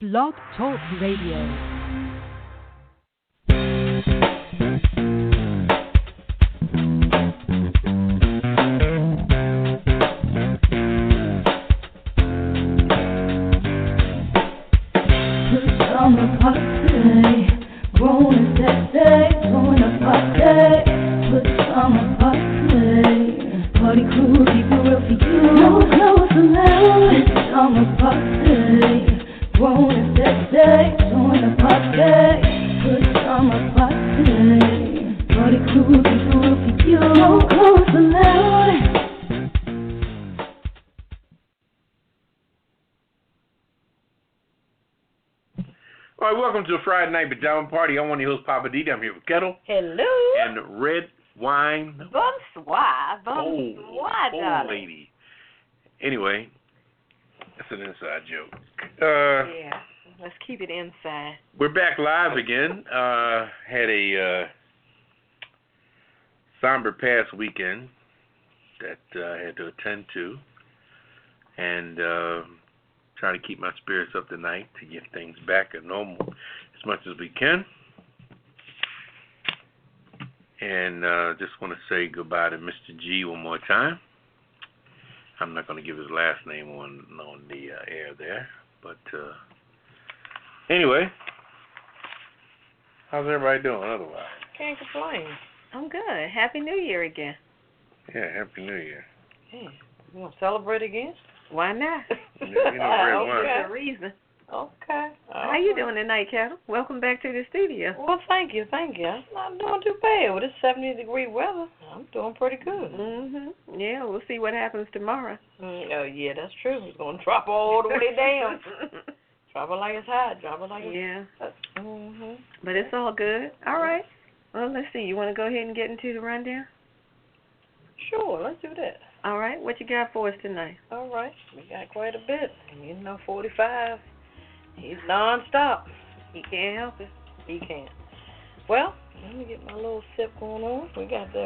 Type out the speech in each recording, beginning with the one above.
Blog Talk Radio. Party crew, keep it real for you. No clothes allowed. It's summer party. Grown and sexy, join the party. Good summer party. Party crew, keep it real for you. No clothes allowed. All right, welcome to a Friday night pajama party. I'm one of your hosts, Poppa DD. I'm here with Ketel. Hello. And Redwine. Bonsoir. Oh, darling. lady. Anyway, that's an inside joke. Yeah, let's keep it inside. We're back live again. Had a somber past weekend that I had to attend to. And try to keep my spirits up tonight to get things back to normal as much as we can. And just want to say goodbye to Mr. G one more time. I'm not going to give his last name on the air there. But anyway, how's everybody doing otherwise? Can't complain. I'm good. Happy New Year again. Yeah, Happy New Year. Yeah. You want to celebrate again? Why not? You know, There's a reason. Okay. How you doing tonight, Ketel? Welcome back to the studio. Well, thank you. I'm not doing too bad. With this 70-degree weather, I'm doing pretty good. Mm-hmm. Yeah, we'll see what happens tomorrow. Oh, yeah, that's true. It's going to drop all the way down. Drop it like it's hot. Drop it like it's hot. Mm-hmm. But it's all good. All right. Well, let's see. You want to go ahead and get into the rundown? Sure, let's do that. All right. What you got for us tonight? All right. We got quite a bit. 45. He's nonstop. He can't help it. He can't. Well, let me get my little sip going on.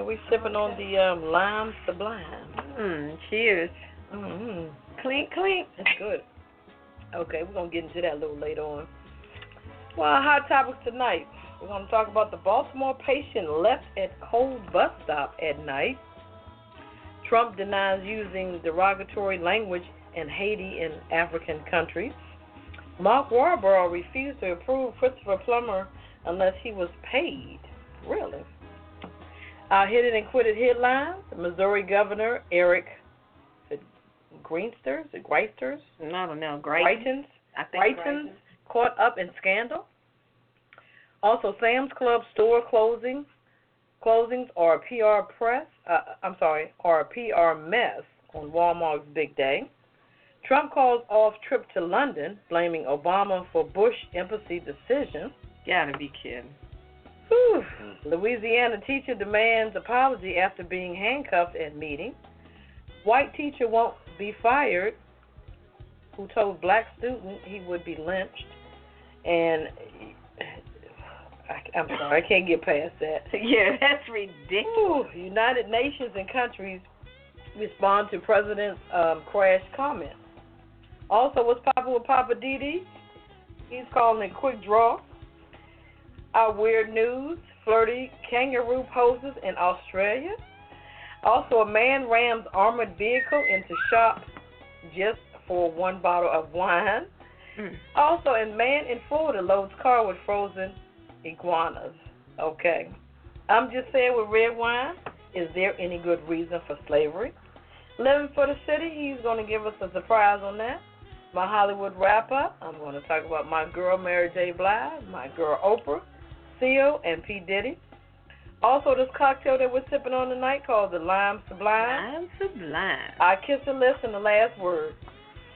We sipping on the lime sublime. Cheers. Mm-hmm. Clink, clink. That's good. Okay, we're going to get into that a little later on. Well, our hot topics tonight. We're going to talk about the Baltimore patient left at Cold bus stop at night. Trump denies using derogatory language in Haiti and African countries. Mark Wahlberg refused to approve Christopher Plummer unless he was paid. Really? Our hidden and quitted headlines. Missouri Governor Eric Greitens? I don't know. Greitens caught up in scandal. Also, Sam's Club store closings are a PR mess on Walmart's big day. Trump calls off trip to London, blaming Obama for Bush embassy decision. Gotta be kidding. Whew. Louisiana teacher demands apology after being handcuffed at meeting. White teacher won't be fired who told black student he would be lynched. And I'm sorry, I can't get past that. Yeah, that's ridiculous. United Nations and countries respond to President's crash comments. Also, what's popping with Poppa DD? He's calling it quick draw. Our weird news, flirty kangaroo poses in Australia. Also, a man rams armored vehicle into shop just for one bottle of wine. Also, a man in Florida loads car with frozen iguanas. Okay. I'm just saying with Redwine, is there any good reason for slavery? Living for the City, he's going to give us a surprise on that. My Hollywood wrap-up, I'm going to talk about my girl Mary J. Blige, my girl Oprah, Seal, and P. Diddy. Also, this cocktail that we're sipping on tonight called the Lime Sublime. Lime Sublime. I kiss the list and the last word.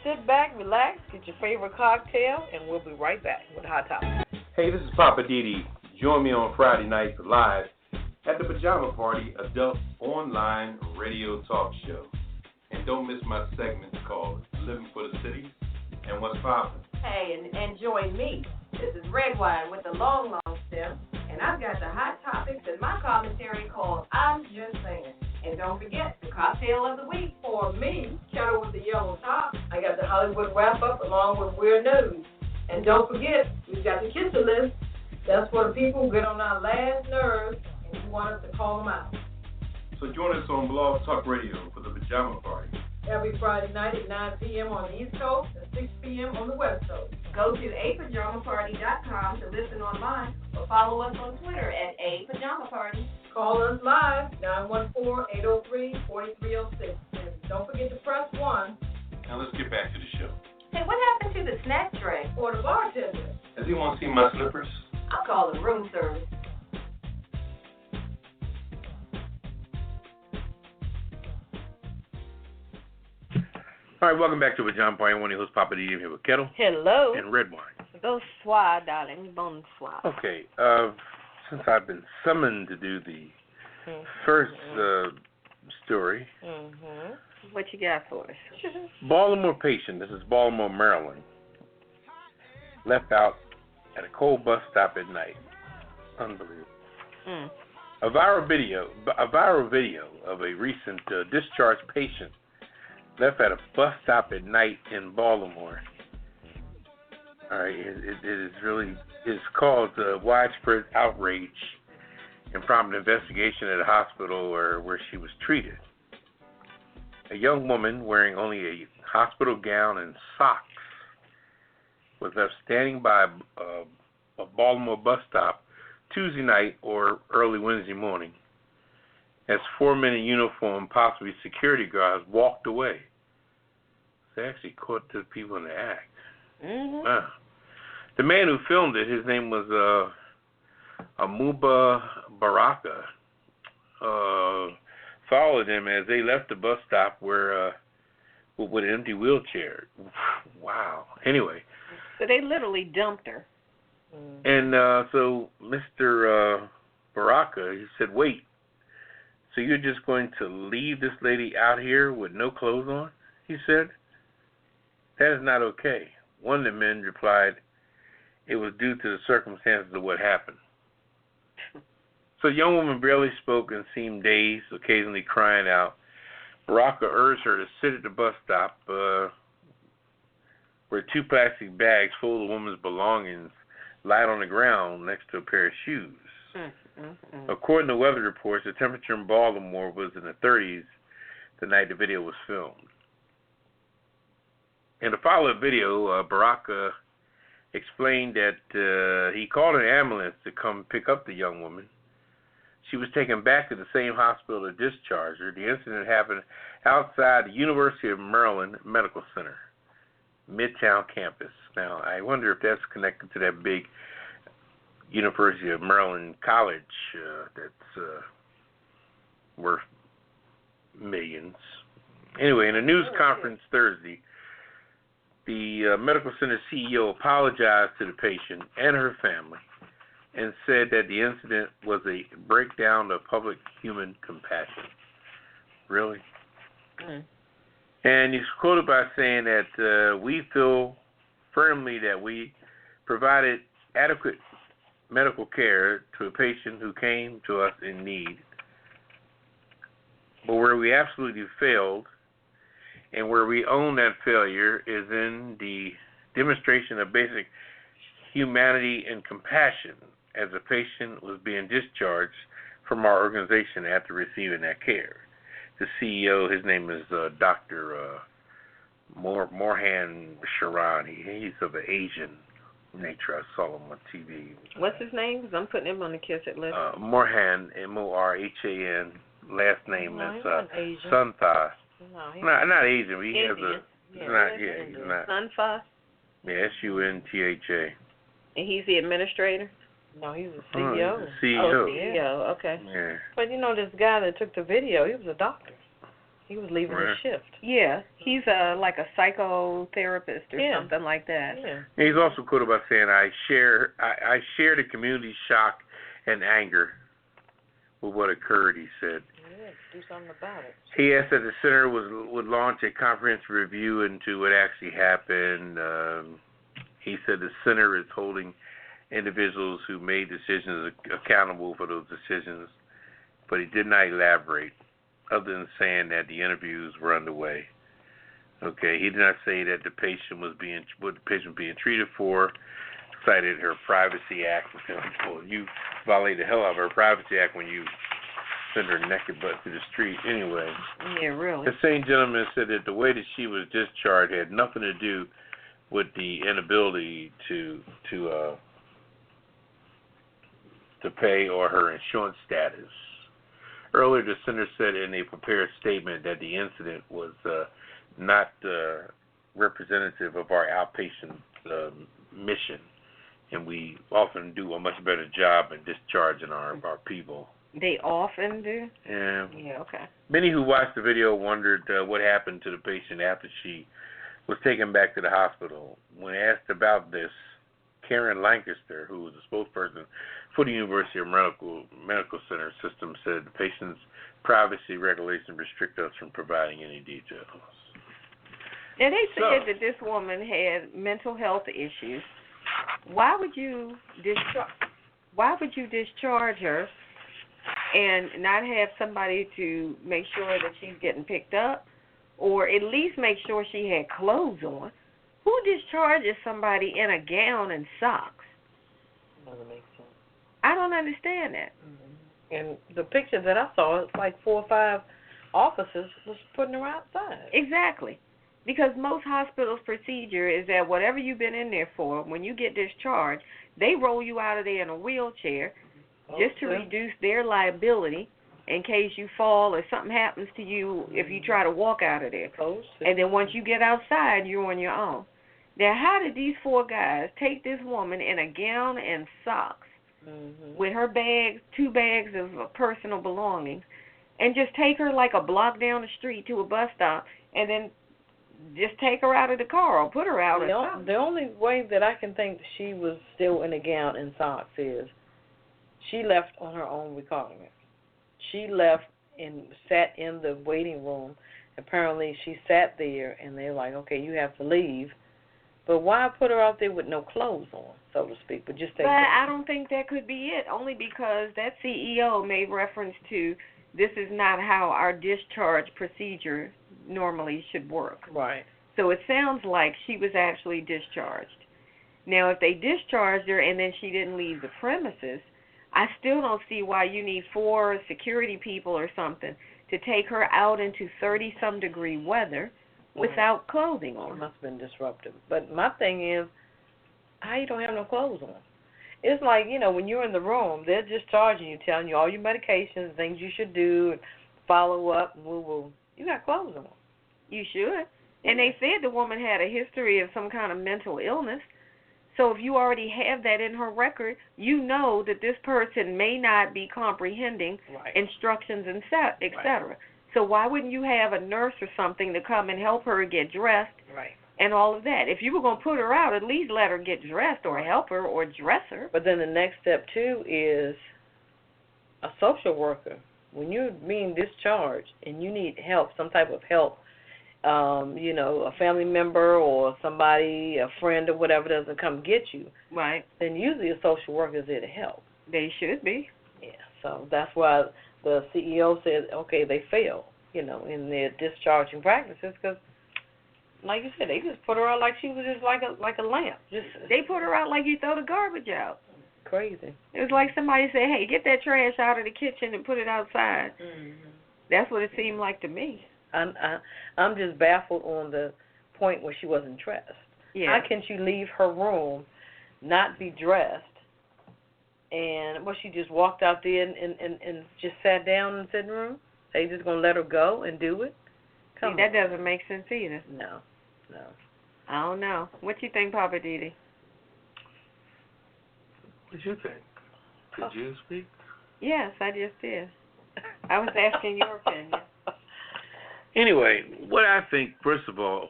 Sit back, relax, get your favorite cocktail, and we'll be right back with Hot Topics. Hey, this is Poppa DD. Join me on Friday nights live at the Pajama Party Adult Online Radio Talk Show. And don't miss my segments called Living for the City and What's Poppin'. Hey, and join me. This is Redwine with the long stem, and I've got the hot topics in my commentary called I'm Just Saying. And don't forget, the cocktail of the week for me, Ketel with the yellow top. I got the Hollywood wrap-up along with weird news. And don't forget, we've got the Ketel list. That's for the people who get on our last nerves and you want us to call them out. So join us on Blog Talk Radio for the Pajama Party. Every Friday night at 9 p.m. on the East Coast and 6 p.m. on the West Coast. Go to apajamaparty.com to listen online or follow us on Twitter at apajamaparty. Call us live, 914-803-4306. And don't forget to press 1. Now let's get back to the show. Hey, what happened to the snack tray? For the bartender. Does anyone see my slippers? I'll call the room service. All right, welcome back to Pajama Party. I'm one of your hosts, Poppa DD. I'm here with Ketel Hello. and Redwine. Bonsoir, darling. Bonsoir. Okay, since I've been summoned to do the first story, What you got for us? Baltimore patient, this is Baltimore, Maryland, left out at a cold bus stop at night. Unbelievable. A viral video of a recent discharged patient left at a bus stop at night in Baltimore. All right, it's caused widespread outrage and prompted an investigation at a hospital where she was treated. A young woman wearing only a hospital gown and socks was left standing by a Baltimore bus stop Tuesday night or early Wednesday morning as 4 men in uniform, possibly security guards, walked away. They actually caught the people in the act. Wow. The man who filmed it, his name was Amuba Baraka, followed them as they left the bus stop with an empty wheelchair. Wow. Anyway. So they literally dumped her. And so Mr. Baraka, he said, wait, so you're just going to leave this lady out here with no clothes on? He said. That is not okay. One of the men replied, it was due to the circumstances of what happened. So the young woman barely spoke and seemed dazed, occasionally crying out. Baraka urged her to sit at the bus stop where 2 plastic bags full of the woman's belongings lied on the ground next to a pair of shoes. According to weather reports, the temperature in Baltimore was in the 30s the night the video was filmed. In the follow-up video, Baraka explained that he called an ambulance to come pick up the young woman. She was taken back to the same hospital to discharge her. The incident happened outside the University of Maryland Medical Center, Midtown campus. Now, I wonder if that's connected to that big University of Maryland college that's worth millions. Anyway, in a news conference Thursday, the medical center CEO apologized to the patient and her family and said that the incident was a breakdown of public human compassion. Really? And he's quoted by saying that we feel firmly that we provided adequate medical care to a patient who came to us in need. But where we absolutely failed and where we own that failure is in the demonstration of basic humanity and compassion as a patient was being discharged from our organization after receiving that care. The CEO, his name is Dr. Morhan Sharan. He's of an Asian nature. I saw him on TV. What's his name? Because I'm putting him on the kiss it list. Morhan, Morhan. Last name is Sunfa. No, he's not Asian. He Indian. has a. Yeah, He's not. Sunfa? Yeah, Suntha. And he's the administrator? No, he's the CEO. CEO. Oh, CEO, okay. Yeah. But you know, this guy that took the video, he was a doctor. He was leaving his shift. Yeah, he's like a psychotherapist or something like that. Yeah. And he's also quoted by saying, I share the community's shock and anger with what occurred, he said. Yeah, do something about it. He asked that the center would launch a comprehensive review into what actually happened. He said the center is holding individuals who made decisions accountable for those decisions, but he did not elaborate other than saying that the interviews were underway. Okay, he did not say that the patient was being treated for. Cited her Privacy Act. Well, you violate the hell out of her Privacy Act when you send her naked butt to the street. Anyway. Yeah, really. The same gentleman said that the way that she was discharged had nothing to do with the inability to pay or her insurance status. Earlier, the center said in a prepared statement that the incident was not representative of our outpatient mission, and we often do a much better job in discharging our people. They often do? Yeah. Yeah, okay. Many who watched the video wondered what happened to the patient after she was taken back to the hospital. When asked about this, Karen Lancaster, who was a spokesperson for the University of Medical Center system, said the patient's privacy regulations restrict us from providing any details. Now, they said that this woman had mental health issues. Why would you discharge her and not have somebody to make sure that she's getting picked up, or at least make sure she had clothes on? Who discharges somebody in a gown and socks? Doesn't make sense. I don't understand that. Mm-hmm. And the picture that I saw, it's like 4 or 5 officers was putting her outside. Exactly. Because most hospitals' procedure is that whatever you've been in there for, when you get discharged, they roll you out of there in a wheelchair just to reduce their liability in case you fall or something happens to you if you try to walk out of there. And then once you get outside, you're on your own. Now, how did these 4 guys take this woman in a gown and socks with her bags, 2 bags of personal belongings, and just take her like a block down the street to a bus stop and then just take her out of the car or put her out or something? The only way that I can think she was still in a gown and socks is she left on her own recognizance. She left and sat in the waiting room. Apparently she sat there and they're like, okay, you have to leave. But why put her out there with no clothes on, so to speak? But just take I don't think that could be it, only because that CEO made reference to this is not how our discharge procedure normally should work. Right. So it sounds like she was actually discharged. Now, if they discharged her and then she didn't leave the premises, I still don't see why you need 4 security people or something to take her out into 30-some degree weather without clothing on. It must have been disruptive. But my thing is, how you don't have no clothes on? It's like, when you're in the room, they're discharging you, telling you all your medications, things you should do, and follow up, and woo-woo. You got clothes on. You should. And they said the woman had a history of some kind of mental illness. So if you already have that in her record, you know that this person may not be comprehending instructions and et cetera. Right. So why wouldn't you have a nurse or something to come and help her get dressed and all of that? If you were going to put her out, at least let her get dressed or help her or dress her. But then the next step, too, is a social worker. When you're being discharged and you need help, some type of help, a family member or somebody, a friend or whatever doesn't come get you, then usually a social worker is there to help. They should be. Yeah, so that's why the CEO said, okay, they failed, in their discharging practices because, like you said, they just put her out like she was just like a lamp. They put her out like you throw the garbage out. Crazy. It was like somebody said, hey, get that trash out of the kitchen and put it outside. Mm-hmm. That's what it seemed like to me. I'm just baffled on the point where she wasn't dressed. Yeah. How can she leave her room, not be dressed, and she just walked out there and just sat down in the sitting room? They just going to let her go and do it? That doesn't make sense either. No. I don't know. What you think, Poppa DD? What did you think? Did you speak? Yes, I just did. I was asking your opinion. Anyway, what I think, first of all,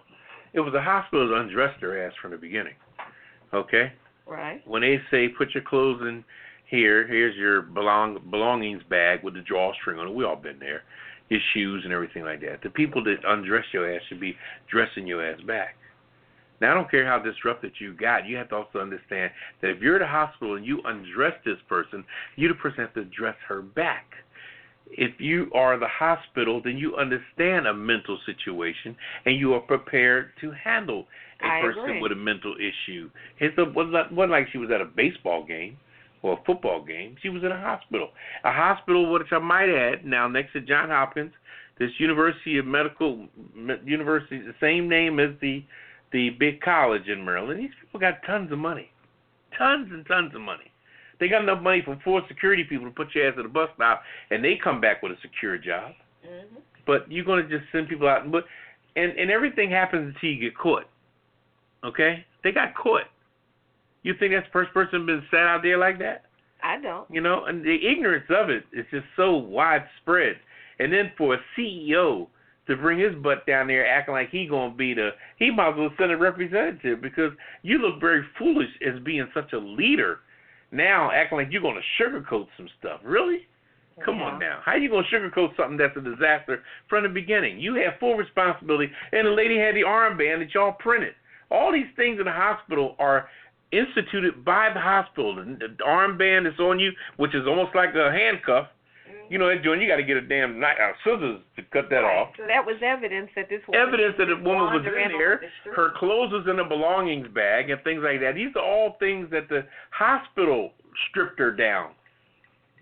it was the hospital that undressed her ass from the beginning. Okay? Right. When they say put your clothes in here, here's your belongings bag with the drawstring on it. We all been there. Your shoes and everything like that. The people that undress your ass should be dressing your ass back. Now, I don't care how disrupted you got. You have to also understand that if you're at a hospital and you undress this person, you the person has to dress her back. if you are the hospital, then you understand a mental situation and you are prepared to handle a person with a mental issue. It wasn't like she was at a baseball game or a football game. She was in a hospital. A hospital, which I might add, now next to Johns Hopkins, this University, the same name as the big college in Maryland. These people got tons of money. Tons and tons of money. They got enough money for 4 security people to put your ass at a bus stop, and they come back with a secure job. Mm-hmm. But you're going to just send people out. And everything happens until you get caught. Okay? They got caught. You think that's the first person been sat out there like that? I don't. You know, and the ignorance of it is just so widespread. And then for a CEO to bring his butt down there acting like he might as well send a representative, because you look very foolish as being such a leader. Now acting like you're going to sugarcoat some stuff. Really? Come on now. How are you going to sugarcoat something that's a disaster from the beginning? You have full responsibility, and the lady had the armband that y'all printed. All these things in the hospital are instituted by the hospital. The armband that's on you, which is almost like a handcuff. You know, John, you got to get a damn scissors to cut that off. So that was evidence that this woman was in there. Her clothes was in a belongings bag and things like that. These are all things that the hospital stripped her down.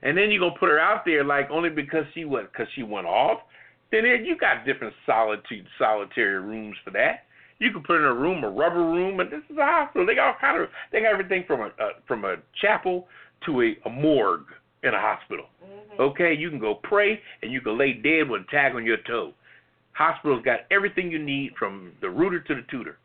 And then you're going to put her out there like only because she went off. Then you got different solitary rooms for that. You can put in a room, a rubber room, and this is a hospital. They got everything from a chapel to a morgue in a hospital. Mm-hmm. Okay, you can go pray and you can lay dead with a tag on your toe. Hospitals got everything you need from the rooter to the tutor.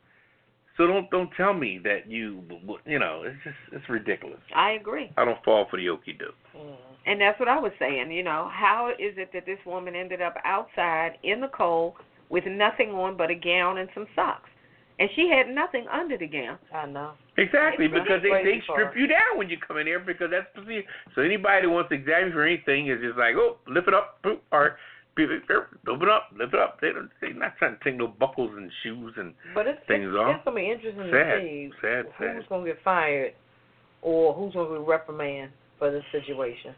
So don't tell me that it's ridiculous. I agree. I don't fall for the okie doke. Mm. And that's what I was saying. You know, how is it that this woman ended up outside in the cold with nothing on but a gown and some socks? And she had nothing under the gown. I know. Exactly, because they strip you down when you come in here, because that's procedure. So anybody who wants to examine you for anything is just like, oh, lift it up, boop, all right, open up, lift it up. They're not trying to take no buckles and shoes and things off. It's going to be interesting to see who's going to get fired or who's going to be reprimanded for this situation.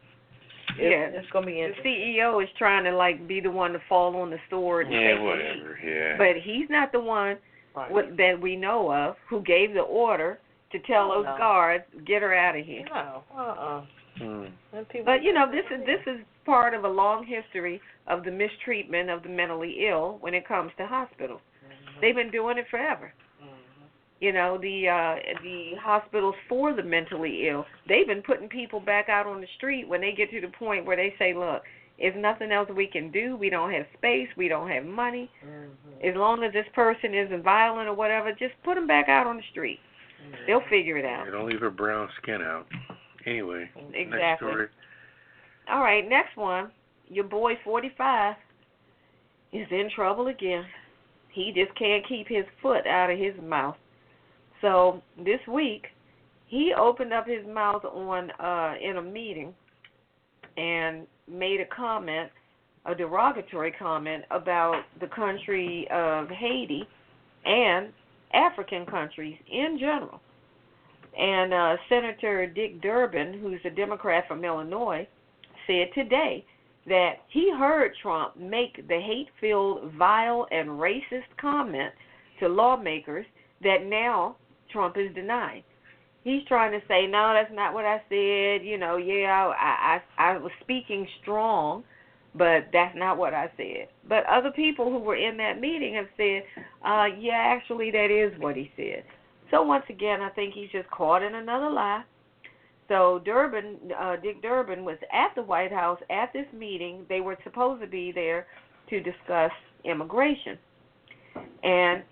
It's going to be interesting. The CEO is trying to be the one to fall on the sword. And whatever, But he's not the one that we know of who gave the order to tell those guards, get her out of here. No, But this is part of a long history of the mistreatment of the mentally ill when it comes to hospitals. Mm-hmm. They've been doing it forever. Mm-hmm. You know, the hospitals for the mentally ill, they've been putting people back out on the street when they get to the point where they say, look, there's nothing else we can do. We don't have space. We don't have money. Mm-hmm. As long as this person isn't violent or whatever, just put them back out on the street. Mm-hmm. They'll figure it out. Don't leave her brown skin out. Anyway, exactly. Next story. All right, next one. Your boy, 45, is in trouble again. He just can't keep his foot out of his mouth. So this week, he opened up his mouth in a meeting and made a derogatory comment about the country of Haiti and African countries in general. And Senator Dick Durbin, who's a Democrat from Illinois, said today that he heard Trump make the hate-filled, vile, and racist comment to lawmakers that now Trump is denying. He's trying to say, no, that's not what I said. I was speaking strong, but that's not what I said. But other people who were in that meeting have said, actually, that is what he said. So once again, I think he's just caught in another lie. So Dick Durbin was at the White House at this meeting. They were supposed to be there to discuss immigration. And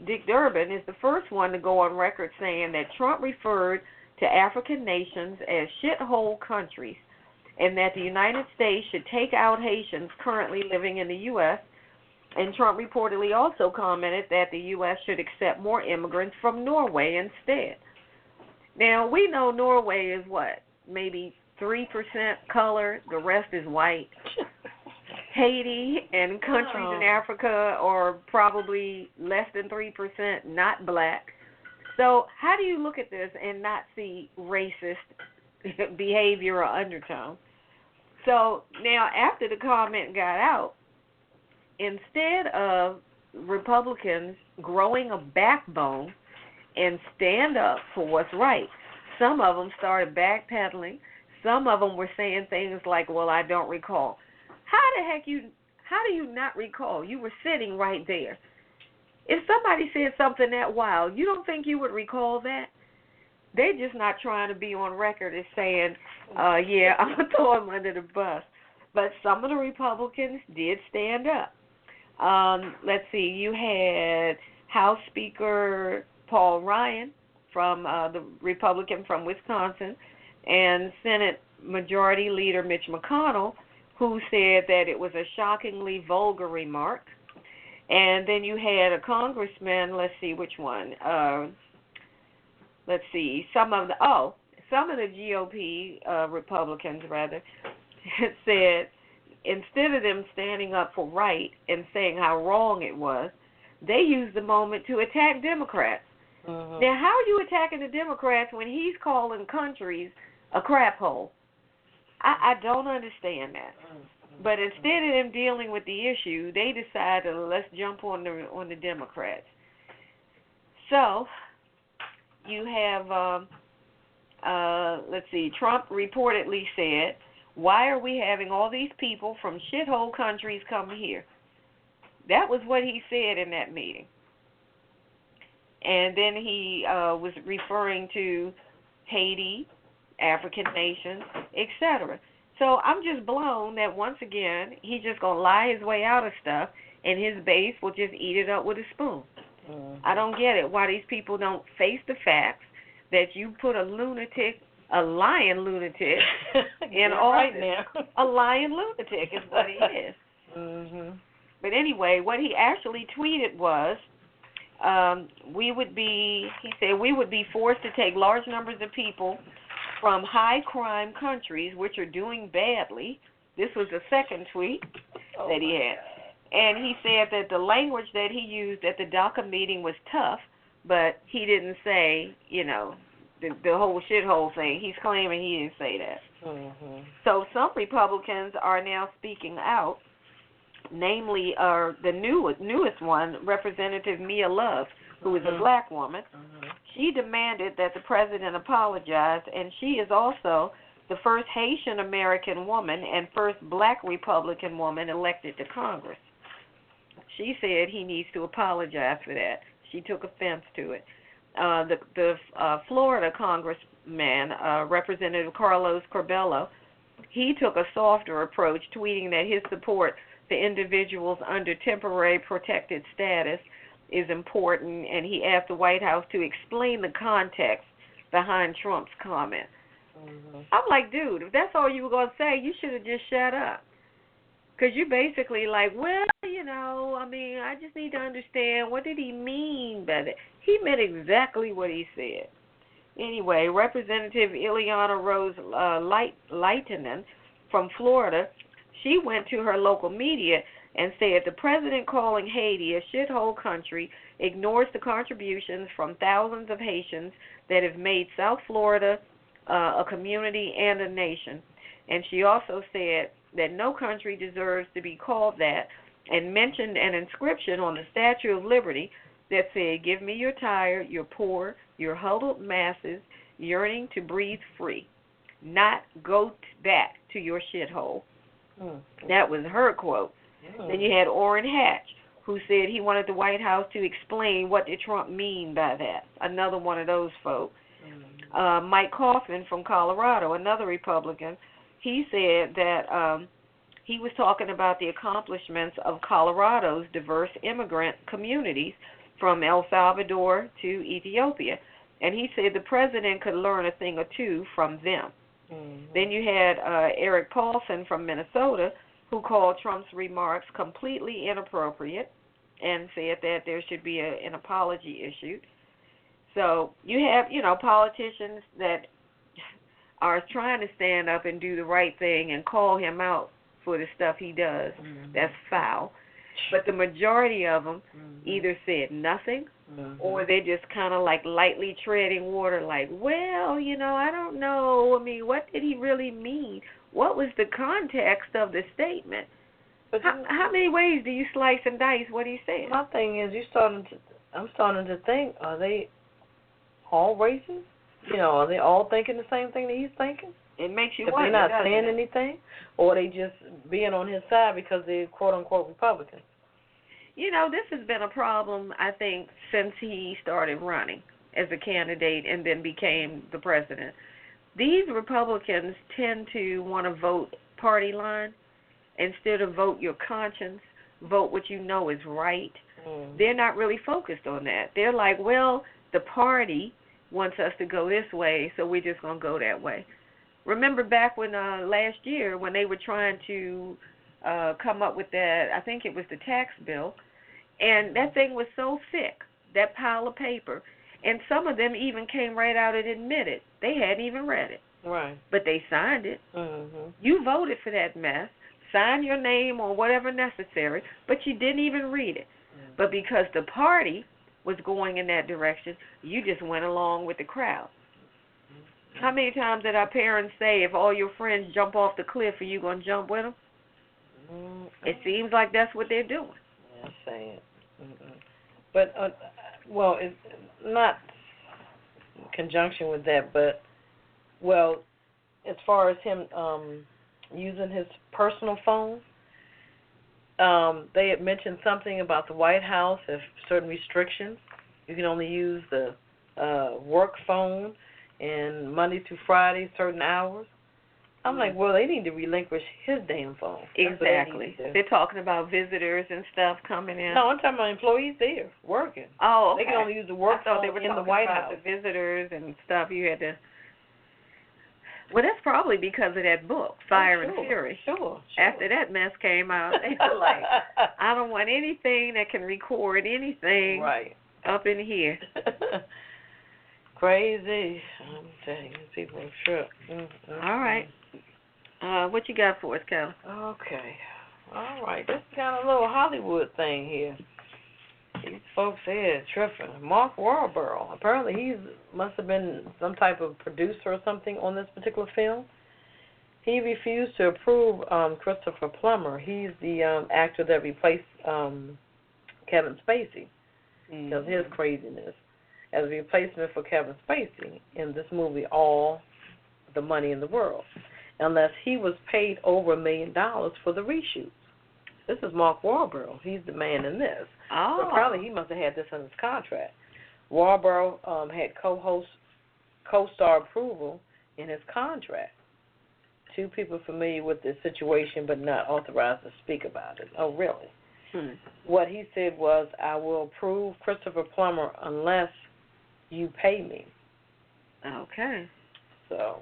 Dick Durbin, is the first one to go on record saying that Trump referred to African nations as shithole countries and that the United States should take out Haitians currently living in the U.S. And Trump reportedly also commented that the U.S. should accept more immigrants from Norway instead. Now, we know Norway is what? Maybe 3% color, the rest is white. Haiti and countries in Africa are probably less than 3% not black. So how do you look at this and not see racist behavior or undertone? So now after the comment got out, instead of Republicans growing a backbone and stand up for what's right, some of them started backpedaling. Some of them were saying things like, well, I don't recall. How do you not recall? You were sitting right there. If somebody said something that wild, you don't think you would recall that? They're just not trying to be on record as saying, yeah, I'm going to throw them under the bus. But some of the Republicans did stand up. Let's see, you had House Speaker Paul Ryan, from the Republican from Wisconsin, and Senate Majority Leader Mitch McConnell, who said that it was a shockingly vulgar remark. And then you had a congressman, let's see which one. Let's see, some of the GOP Republicans rather said instead of them standing up for right and saying how wrong it was, they used the moment to attack Democrats. Mm-hmm. Now, how are you attacking the Democrats when he's calling countries a crap hole? I don't understand that. Mm-hmm. But instead of them dealing with the issue, they decided, let's jump on the Democrats. So you have, let's see, Trump reportedly said, why are we having all these people from shithole countries come here? That was what he said in that meeting. And then he was referring to Haiti, African nations, etc. So I'm just blown that once again he's just going to lie his way out of stuff and his base will just eat it up with a spoon. Mm-hmm. I don't get it. Why these people don't face the facts that you put a lying lunatic in office. Right. A lying lunatic is what he is. Mm-hmm. But anyway, what he actually tweeted was, we would be forced to take large numbers of people from high crime countries which are doing badly. This was the second tweet that he had. And he said that the language that he used at the DACA meeting was tough, but he didn't say, the whole shithole thing. He's claiming he didn't say that. Mm-hmm. So some Republicans are now speaking out, namely the newest one, Representative Mia Love, who is a black woman. Mm-hmm. She demanded that the president apologize, and she is also the first Haitian American woman and first black Republican woman elected to Congress. She said he needs to apologize for that. She took offense to it. The Florida Congressman, Representative Carlos Curbelo, he took a softer approach, tweeting that his support for individuals under temporary protected status is important, and he asked the White House to explain the context behind Trump's comment. Mm-hmm. I'm like, dude, if that's all you were going to say, you should have just shut up. Because you're basically like, well, I just need to understand, what did he mean by that? He meant exactly what he said. Anyway, Representative Ileana Rose Leitonen from Florida, she went to her local media and said the president calling Haiti a shithole country ignores the contributions from thousands of Haitians that have made South Florida a community and a nation. And she also said that no country deserves to be called that, and mentioned an inscription on the Statue of Liberty that said, give me your tired, your poor, your huddled masses yearning to breathe free, not go back to your shithole. That was her quote. Then you had Orrin Hatch, who said he wanted the White House to explain what did Trump mean by that. Another one of those folks. Mike Coffin from Colorado, another Republican, he said that he was talking about the accomplishments of Colorado's diverse immigrant communities from El Salvador to Ethiopia. And he said the president could learn a thing or two from them. Mm-hmm. Then you had Eric Paulson from Minnesota, who called Trump's remarks completely inappropriate and said that there should be an apology issued. So you have, politicians that are trying to stand up and do the right thing and call him out for the stuff he does. Mm-hmm. That's foul. But the majority of them either said nothing or they're just kind of like lightly treading water, like, well, I don't know. I mean, what did he really mean? What was the context of the statement? But how many ways do you slice and dice what he said? My thing is, I'm starting to think, are they all racist? Are they all thinking the same thing that he's thinking? It makes you if wonder. They're not saying anything, or are they just being on his side because they're quote-unquote Republicans? This has been a problem, I think, since he started running as a candidate and then became the president. These Republicans tend to want to vote party line instead of vote your conscience, vote what you know is right. They're not really focused on that. They're like, well, the party wants us to go this way, so we're just going to go that way. Remember back when last year when they were trying to come up with that, I think it was the tax bill, and that thing was so thick, that pile of paper, and some of them even came right out and admitted they hadn't even read it. Right. But they signed it. You voted for that mess, signed your name or whatever necessary, but you didn't even read it. But because the party was going in that direction, you just went along with the crowd. How many times did our parents say, if all your friends jump off the cliff, are you going to jump with them? It seems like that's what they're doing. Yeah, I'm saying. But, well, it's not in conjunction with that, but, well, as far as him using his personal phone, they had mentioned something about the White House have certain restrictions. You can only use the work phone and Monday through Friday, certain hours. I'm like, well, they need to relinquish his damn phone. Exactly. They're talking about visitors and stuff coming in. No, I'm talking about employees there working. Oh, okay. They can only use the work phone they were in the White about House. The visitors and stuff. You had to. Well, that's probably because of that book, Fire and Fury. Sure. After that mess came out, they were like, I don't want anything that can record anything up in here. Crazy. I'm telling you, people are sure. All right. What you got for us, Ketel? Okay. All right. This is kind of a little Hollywood thing here. These folks here tripping. Mark Wahlberg. Apparently he must have been some type of producer or something on this particular film. He refused to approve Christopher Plummer. He's the actor that replaced Kevin Spacey because of his craziness. As a replacement for Kevin Spacey in this movie, All the Money in the World, unless he was paid over $1 million for the reshoots. This is Mark Wahlberg. He's the man in this. Oh. So probably he must have had this in his contract. Wahlberg had co-star approval in his contract. Two people familiar with this situation but not authorized to speak about it. Oh, really? What he said was, I will approve Christopher Plummer unless you pay me. Okay. So,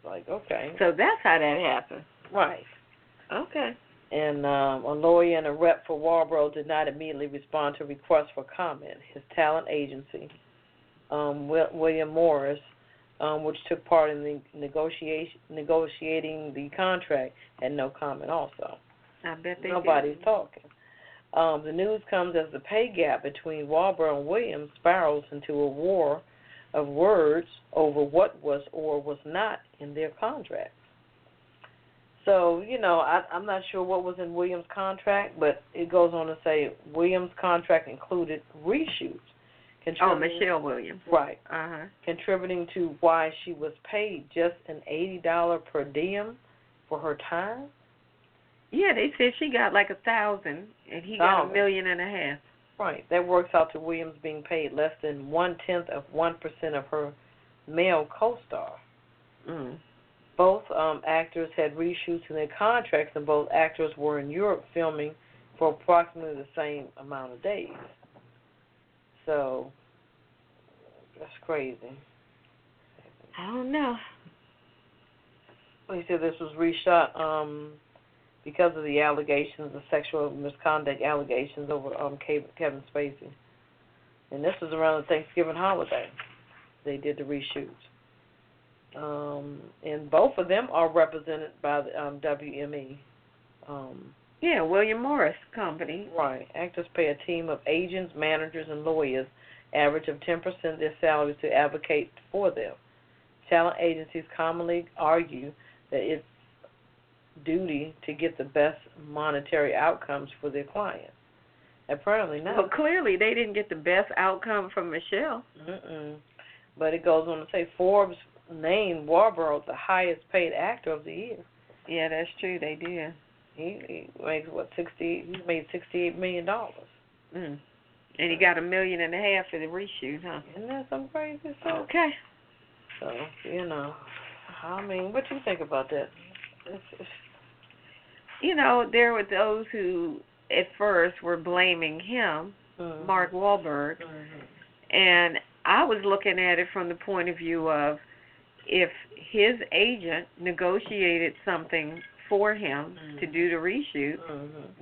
like, okay. So that's how that happened. Right. Okay. And a lawyer and a rep for Wahlberg did not immediately respond to requests for comment. His talent agency, William Morris, which took part in the negotiating the contract, had no comment also. I bet they Nobody's talking. The news comes as the pay gap between Wahlberg and Williams spirals into a war of words over what was or was not in their contract. So, I'm not sure what was in Williams' contract, but it goes on to say Williams' contract included reshoots. Michelle Williams. Right. Uh-huh. Contributing to why she was paid just an $80 per diem for her time. Yeah, they said she got like $1,000 and he got $1.5 million. Right. That works out to Williams being paid less than 0.1% of her male co-star. Both actors had reshoots in their contracts, and both actors were in Europe filming for approximately the same amount of days. So, that's crazy. I don't know. Well, he said this was reshot because of the allegations, the sexual misconduct allegations over Kevin Spacey. And this was around the Thanksgiving holiday. They did the reshoots. And both of them are represented by the WME. Yeah, William Morris Company. Right. Actors pay a team of agents, managers, and lawyers average of 10% of their salaries to advocate for them. Talent agencies commonly argue that it's duty to get the best monetary outcomes for their clients. Apparently not. Well, clearly they didn't get the best outcome from Michelle. But it goes on to say Forbes named Warburg the highest paid actor of the year. Yeah, that's true. They did. He makes He made $68 million. And he got $1.5 million for the reshoot, huh? Isn't that some crazy stuff? Okay. So I mean, what do you think about that? There were those who at first were blaming him, Mark Wahlberg, and I was looking at it from the point of view of if his agent negotiated something for him to do the reshoot,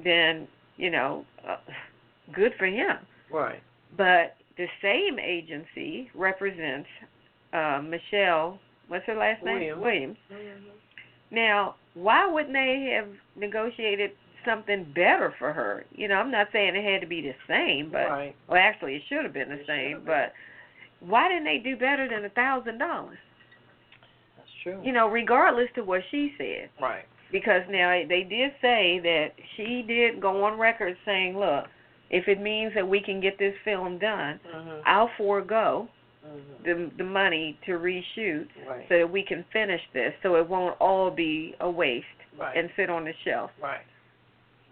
then, good for him. Right. But the same agency represents Michelle, what's her last name? Williams. Now, why wouldn't they have negotiated something better for her? I'm not saying it had to be the same, but well, actually, it should have been the same. But why didn't they do better than $1,000? That's true. Regardless to what she said. Right. Because now they did say that she did go on record saying, "Look, if it means that we can get this film done, I'll forego the money to reshoot so that we can finish this, so it won't all be a waste and sit on the shelf." Right.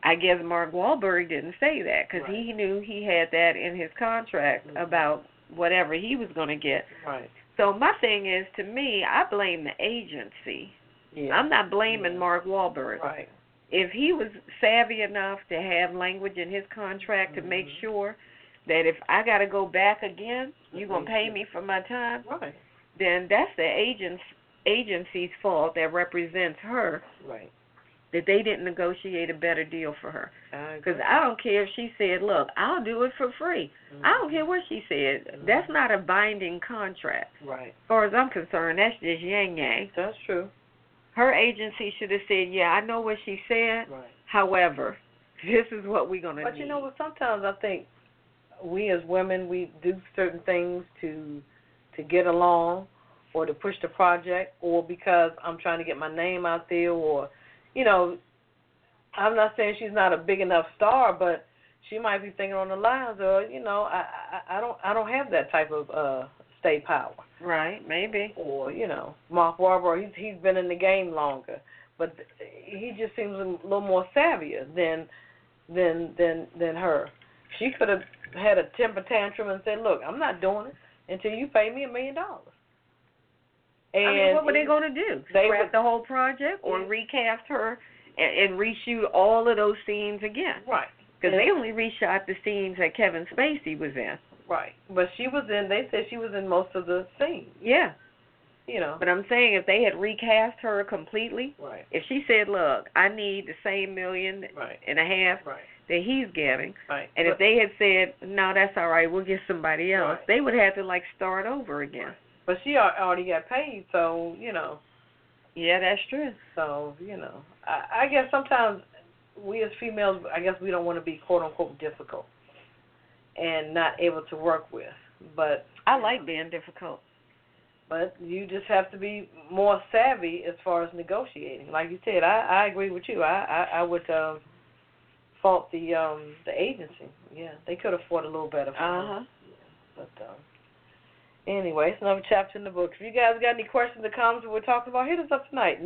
I guess Mark Wahlberg didn't say that because he knew he had that in his contract about whatever he was going to get. Right. So my thing is, to me, I blame the agency. Yeah. I'm not blaming Mark Wahlberg. Right. If he was savvy enough to have language in his contract to make sure that if I got to go back again, you're going to pay me for my time, then that's the agency's fault that represents her, that they didn't negotiate a better deal for her. Because I don't care if she said, "Look, I'll do it for free." I don't care what she said. That's not a binding contract. Right. As far as I'm concerned, that's just yang-yang. That's true. Her agency should have said, "Yeah, I know what she said. However, this is what we're going to do." But you know what? Sometimes I think we as women, we do certain things to get along or to push the project, or because I'm trying to get my name out there, or, I'm not saying she's not a big enough star, but she might be thinking on the lines of, I don't have that type of stay power. Right, maybe. Or, Mark Wahlberg, he's been in the game longer, but he just seems a little more savvier than her. She could have had a temper tantrum and said, "Look, I'm not doing it until you pay me $1 million." And what were they going to do? Scrap the whole project or recast her and reshoot all of those scenes again? Right. Because they only reshot the scenes that Kevin Spacey was in. Right. But they said she was in most of the scenes. Yeah. But I'm saying if they had recast her completely, if she said, "Look, I need the same $1.5 million that he's getting," and if they had said, "No, that's all right, we'll get somebody else," they would have to, start over again. But she already got paid, so, Yeah, that's true. So, I guess sometimes we as females, I guess we don't want to be quote-unquote difficult and not able to work with. But I like being difficult. But you just have to be more savvy as far as negotiating. Like you said, I agree with you. I would fault the agency. Yeah, they could have fought a little better for her. But anyway, it's another chapter in the book. If you guys got any questions or comments we're talking about, hit us up tonight.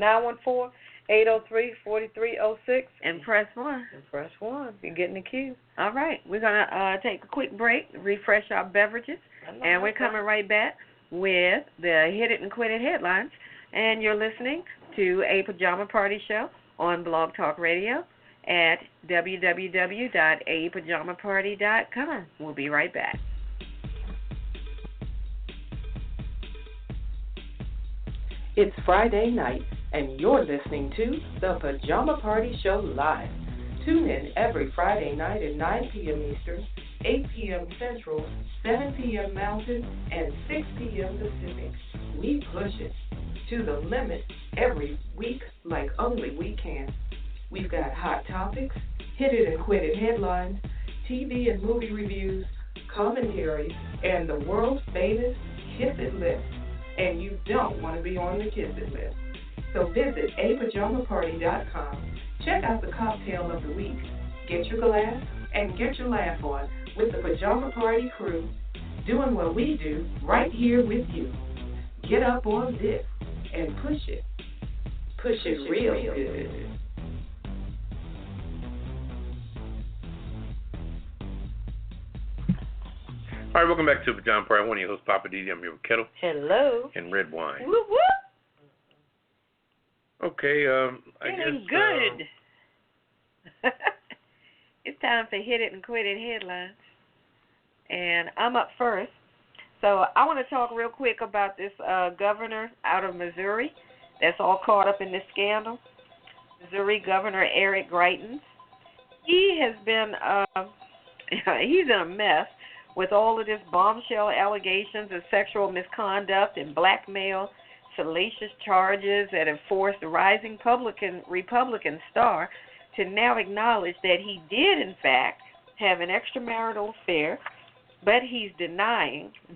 914-803-4306. And press 1. And press 1. You get in the queue. All right. We're going to take a quick break, refresh our beverages, and we're coming right back with the Hit It and Quit It headlines. And you're listening to A Pajama Party Show on Blog Talk Radio at www.apajamaparty.com. We'll be right back. It's Friday night, and you're listening to the Pajama Party Show Live. Tune in every Friday night at 9 p.m. Eastern, 8 p.m. Central, 7 p.m. Mountain, and 6 p.m. Pacific. We push it to the limit every week like only we can. We've got hot topics, hit it and quit it headlines, TV and movie reviews, commentaries, and the world famous Kiss It list. And you don't want to be on the Kiss It list. So visit apajamaparty.com. Check out the cocktail of the week. Get your glass and get your laugh on with the Pajama Party Crew, doing what we do right here with you. Get up on this and push it. Push it real good. All right, welcome back to Pajama Party. I'm one of your hosts, Poppa DD. I'm here with Ketel. Hello. And Redwine. Whoop, whoop. Okay, I Feeling guess. good. It's time for Hit It and Quit It headlines. And I'm up first. So I want to talk real quick about this governor out of Missouri that's all caught up in this scandal. Missouri Governor Eric Greitens. He has been, he's in a mess with all of this bombshell allegations of sexual misconduct and blackmail, salacious charges that have forced the rising Republican star to now acknowledge that he did, in fact, have an extramarital affair, but he's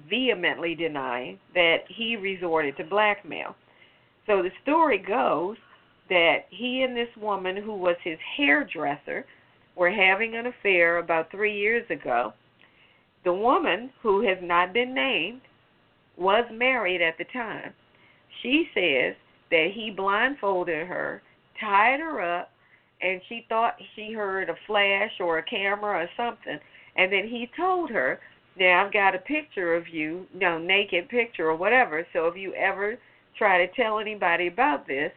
vehemently denying, that he resorted to blackmail. So the story goes that he and this woman, who was his hairdresser, were having an affair about 3 years ago. The woman, who has not been named, was married at the time. She says that he blindfolded her, tied her up, and she thought she heard a flash or a camera or something. And then he told her, now I've got a picture of you, naked picture or whatever, so if you ever try to tell anybody about this,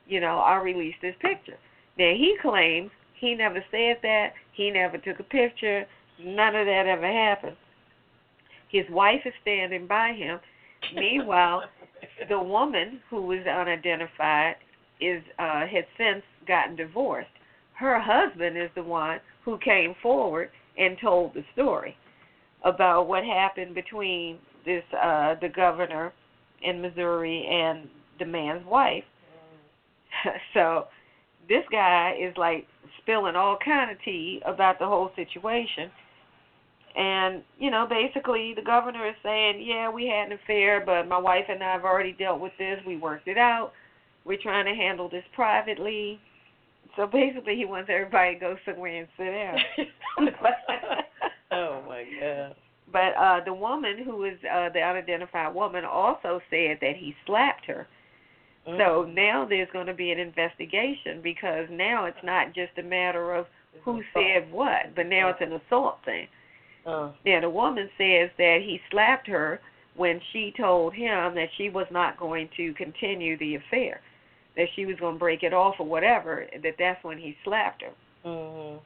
I'll release this picture. Now he claims he never said that, he never took a picture, none of that ever happened. His wife is standing by him. Meanwhile, the woman, who was unidentified, had since gotten divorced. Her husband is the one who came forward and told the story about what happened between the governor in Missouri and the man's wife. So this guy is like spilling all kind of tea about the whole situation. And, basically the governor is saying, yeah, we had an affair, but my wife and I have already dealt with this. We worked it out. We're trying to handle this privately. So basically he wants everybody to go somewhere and sit down. Oh, my God. But the woman, who is the unidentified woman, also said that he slapped her. Mm-hmm. So now there's going to be an investigation, because now it's not just a matter of who said what, but now it's an assault thing. Now, the woman says that he slapped her when she told him that she was not going to continue the affair, that she was going to break it off or whatever, that's when he slapped her. Mm-hmm.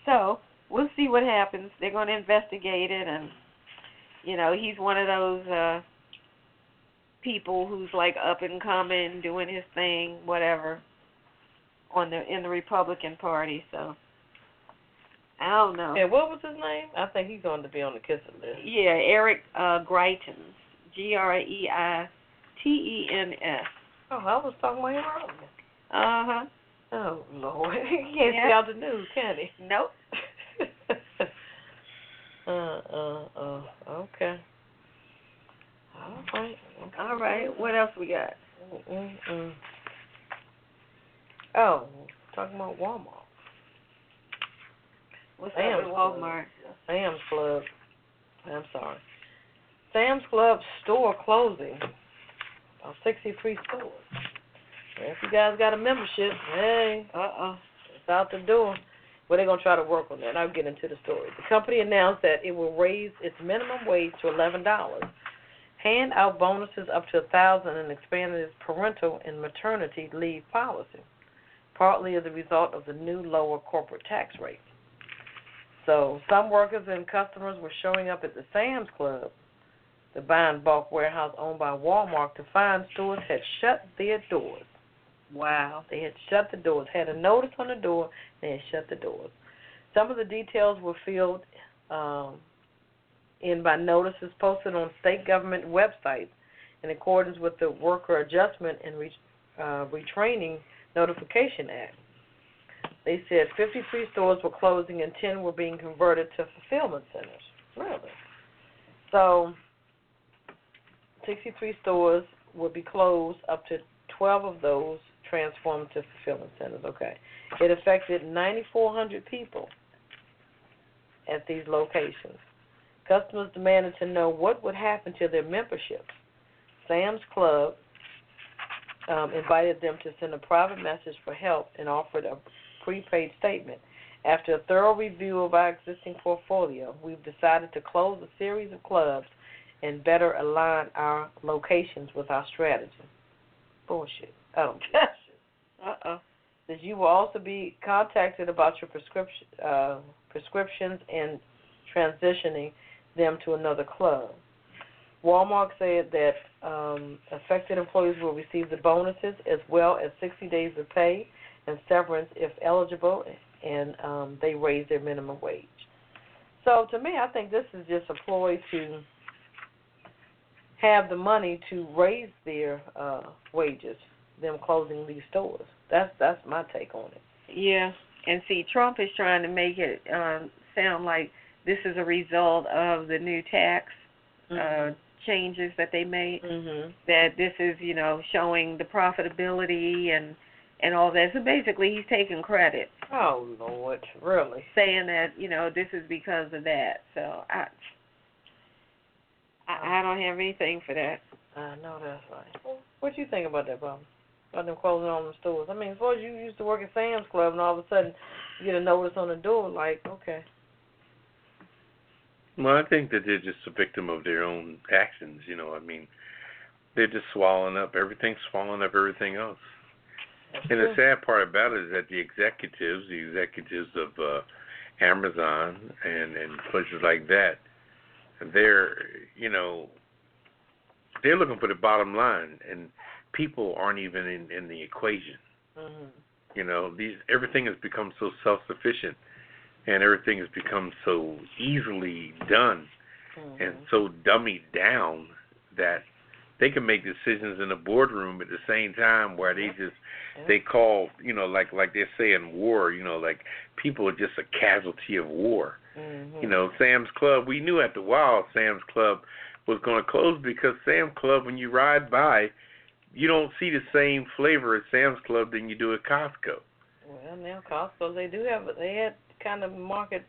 So we'll see what happens. They're going to investigate it, and, he's one of those people who's like up and coming, doing his thing, whatever, in the Republican Party, so I don't know. And what was his name? I think he's going to be on the Kiss It list. Yeah, Eric Greitens. Greitens. Oh, I was talking about him earlier. Uh-huh. Oh, Lord. He can't see out the news, can he? Nope. Okay. All right. What else we got? Oh, talking about Walmart. What's up with Walmart? Sam's Club. I'm sorry. Sam's Club store closing. About 63 stores. If you guys got a membership, hey, it's out the door. But they're going to try to work on that. I'll get into the story. The company announced that it will raise its minimum wage to $11, hand out bonuses up to $1,000, and expand its parental and maternity leave policy, partly as a result of the new lower corporate tax rate. So some workers and customers were showing up at the Sam's Club, the buy and bulk warehouse owned by Walmart, to find stores had shut their doors. Wow. They had shut the doors, had a notice on the door, they had shut the doors. Some of the details were filled in by notices posted on state government websites in accordance with the Worker Adjustment and Retraining Notification Act. They said 53 stores were closing and 10 were being converted to fulfillment centers. Really? So 63 stores will be closed, up to 12 of those transformed to fulfillment centers. Okay. It affected 9,400 people at these locations. Customers demanded to know what would happen to their memberships. Sam's Club invited them to send a private message for help and offered a prepaid statement. After a thorough review of our existing portfolio, we've decided to close a series of clubs and better align our locations with our strategy. Bullshit. I don't get it. That you will also be contacted about your prescriptions and transitioning them to another club. Walmart said that affected employees will receive the bonuses as well as 60 days of pay and severance if eligible, and they raise their minimum wage. So to me, I think this is just a ploy to have the money to raise their wages, them closing these stores. That's my take on it. Yeah, and see, Trump is trying to make it sound like this is a result of the new tax changes that they made, that this is, showing the profitability and all that. So basically, he's taking credit. Oh, Lord, really? Saying that, this is because of that. So I don't have anything for that. I know that's right. Well, what do you think about that, Bob? About them closing all the stores? I mean, suppose you used to work at Sam's Club and all of a sudden you get a notice on the door like, okay. Well, I think that they're just a victim of their own actions, I mean, they're just swallowing up everything else. And the sad part about it is that the executives of Amazon and places like that, they're looking for the bottom line, and people aren't even in the equation. Everything has become so self-sufficient, and everything has become so easily done and so dummied down that they can make decisions in the boardroom at the same time where they call, like they say in war, like people are just a casualty of war. Sam's Club, we knew after a while Sam's Club was going to close because Sam's Club, when you ride by, you don't see the same flavor at Sam's Club than you do at Costco. Well, now Costco, they had kind of market,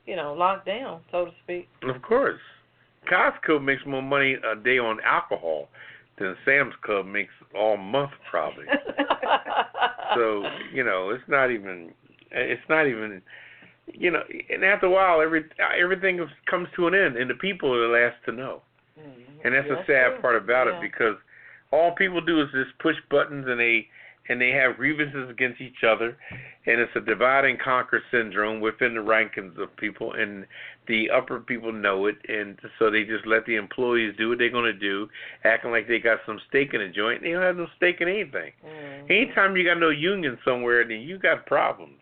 locked down, so to speak. Of course. Costco makes more money a day on alcohol than Sam's Club makes all month probably. So, it's not even, and after a while, everything comes to an end, and the people are the last to know. And that's the sad part about it, because all people do is just push buttons, and they have grievances against each other, and it's a divide and conquer syndrome within the rankings of people, and the upper people know it, and so they just let the employees do what they're going to do, acting like they got some stake in the joint. They don't have no stake in anything. Anytime you got no union somewhere, then you got problems,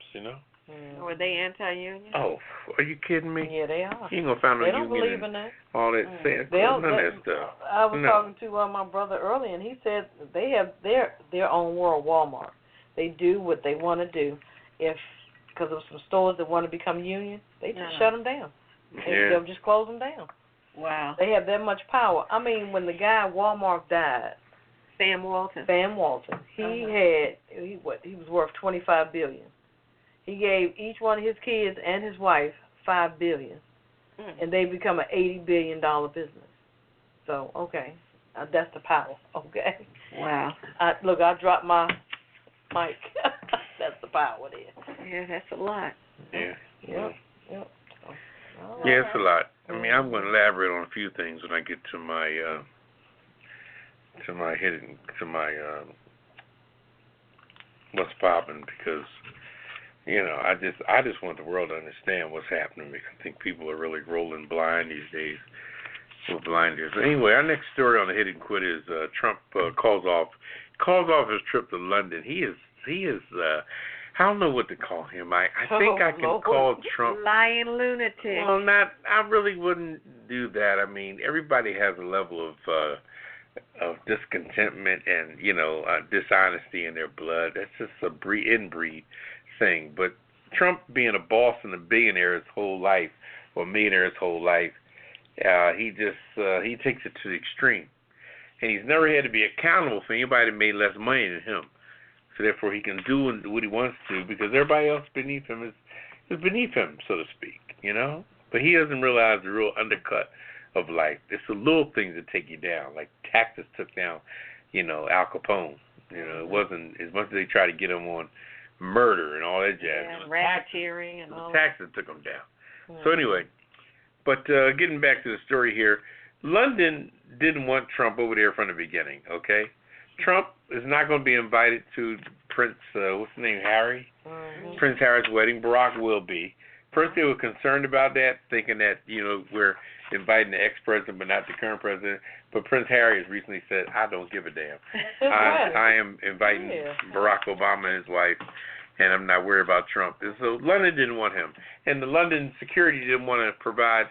Were they anti-union? Oh, are you kidding me? Yeah, they are. You ain't going to find no they union. They don't believe in that. All that none of that stuff. I was talking to my brother earlier, and he said they have their own world, Walmart. They do what they want to do. Because of some stores that want to become union, they just shut them down. They'll just close them down. Wow. They have that much power. I mean, when the guy at Walmart died, Sam Walton, he was worth $25 billion. He gave each one of his kids and his wife $5 billion, and they become an $80 billion business. So, okay, that's the power. Okay. Wow. I dropped my mic. That's the power there. Yeah, that's a lot. Yeah. Yep. Yeah, it's a lot. I mean, I'm going to elaborate on a few things when I get to my what's popping, because I just want the world to understand what's happening, because I think people are really rolling blind these days. With blinders. Anyway, our next story on the Hit and Quit is Trump calls off his trip to London. He is I don't know what to call him. I think I can call Trump lying lunatic. Well, I really wouldn't do that. I mean, everybody has a level of discontentment and dishonesty in their blood. That's just inbreed. thing. But Trump being a boss and a billionaire his whole life, or millionaire his whole life, he takes it to the extreme. And he's never had to be accountable for anybody that made less money than him. So therefore he can do what he wants to, because everybody else beneath him is beneath him, so to speak, you know? But he doesn't realize the real undercut of life. It's the little things that take you down, like taxes took down, Al Capone. It wasn't as much as they tried to get him on murder and all that jazz. Yeah, racketeering and all that. Taxes took him down. So anyway, but getting back to the story here, London didn't want Trump over there from the beginning, okay? Trump is not going to be invited to Prince, what's his name, Harry? Mm-hmm. Prince Harry's wedding. Barack will be. First, they were concerned about that, thinking that, we're inviting the ex-president but not the current president. But Prince Harry has recently said, I don't give a damn. I am inviting Barack Obama and his wife, and I'm not worried about Trump. And so London didn't want him. And the London security didn't want to provide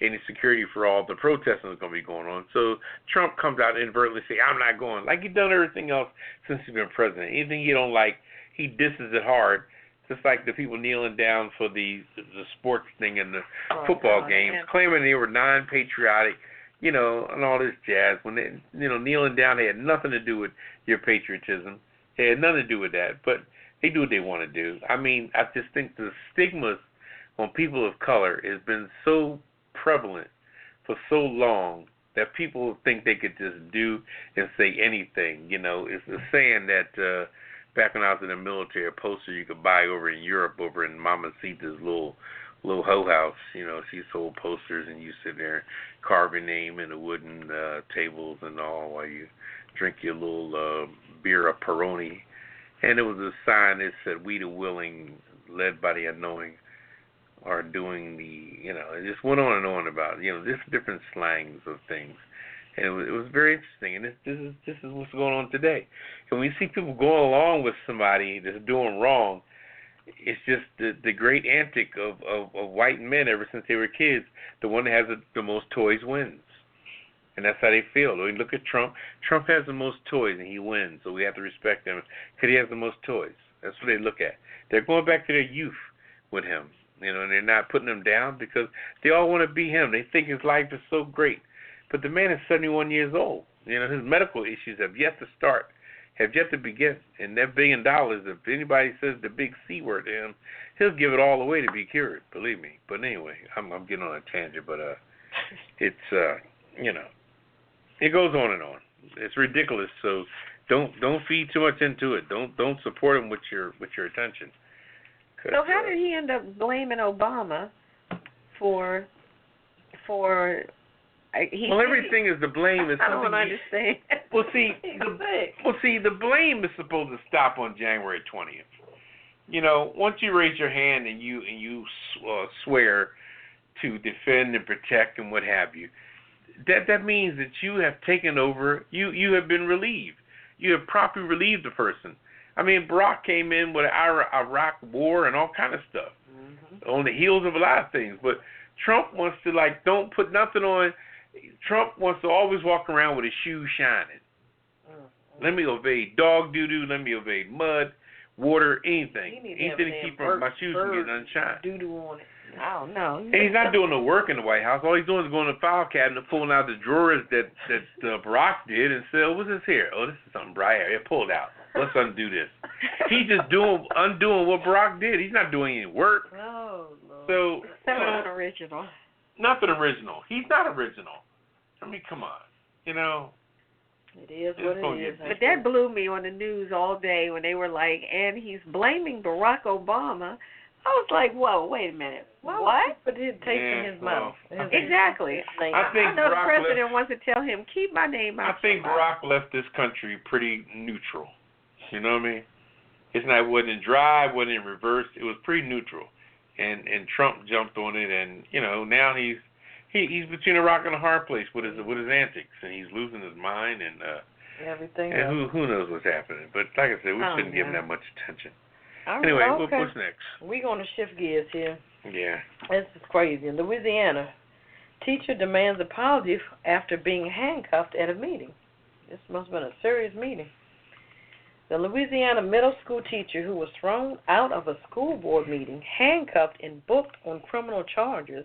any security for all the protesting that's going to be going on. So Trump comes out and inadvertently say, I'm not going. Like he's done everything else since he's been president. Anything he don't like, he disses it hard. Just like the people kneeling down for the sports thing and the football games, claiming they were non-patriotic, and all this jazz. When they, kneeling down, they had nothing to do with your patriotism. They had nothing to do with that. But they do what they want to do. I mean, I just think the stigmas on people of color has been so prevalent for so long that people think they could just do and say anything. It's a saying that back when I was in the military, a poster you could buy over in Europe, over in Mama Sita's little hoe house. She sold posters, and you sit there, carve your name in the wooden tables and all while you drink your little beer of Peroni. And there was a sign that said, "We the willing, led by the unknowing, are doing the," it just went on and on about, just different slangs of things. And it was very interesting. And this is what's going on today. And when you see people going along with somebody that's doing wrong, it's just the great antic of white men ever since they were kids. The one that has the most toys wins. And that's how they feel. When you look at Trump, Trump has the most toys and he wins. So we have to respect him because he has the most toys. That's what they look at. They're going back to their youth with him. And they're not putting him down because they all want to be him. They think his life is so great. But the man is 71 years old. His medical issues have yet to start, have yet to begin. And that $1 billion, if anybody says the big C word to him, he'll give it all away to be cured, believe me. But anyway, I'm getting on a tangent, but it's, it goes on and on. It's ridiculous. So don't feed too much into it. Don't support him with your attention. So how did he end up blaming Obama for everything is the blame. Is I don't understand. The blame is supposed to stop on January 20th. Once you raise your hand and you swear to defend and protect and what have you, that means that you have taken over. You have been relieved. You have properly relieved the person. I mean, Barack came in with the Iraq war and all kind of stuff on the heels of a lot of things. But Trump wants to, don't put nothing on. Trump wants to always walk around with his shoes shining. Let me obey dog doo-doo. Let me obey mud, water, anything. Anything to keep my shoes from getting unshine. Doo-doo on it. I don't know. And he's not doing the work in the White House. All he's doing is going to the file cabinet, pulling out the drawers that Barack did and said, what's this here? Oh, this is something Brian. It pulled out. Let's undo this. He's just undoing what Barack did. He's not doing any work. No. So Not original. Nothing original. He's not original. I mean, come on. It is what it is. But that blew me on the news all day when they were like, and he's blaming Barack Obama. I was like, whoa, wait a minute. What? But it tastes in his mouth. Exactly. I know the president wants to tell him, keep my name out. I think Barack left this country pretty neutral. You know what I mean? It wasn't in drive, wasn't in reverse. It was pretty neutral. And Trump jumped on it, and now he's between a rock and a hard place with his antics, and he's losing his mind and everything. And who knows what's happening? But like I said, we shouldn't give him that much attention. Anyway, what's next? We're going to shift gears here. Yeah. This is crazy. In Louisiana, teacher demands apology after being handcuffed at a meeting. This must have been a serious meeting. The Louisiana middle school teacher who was thrown out of a school board meeting, handcuffed and booked on criminal charges,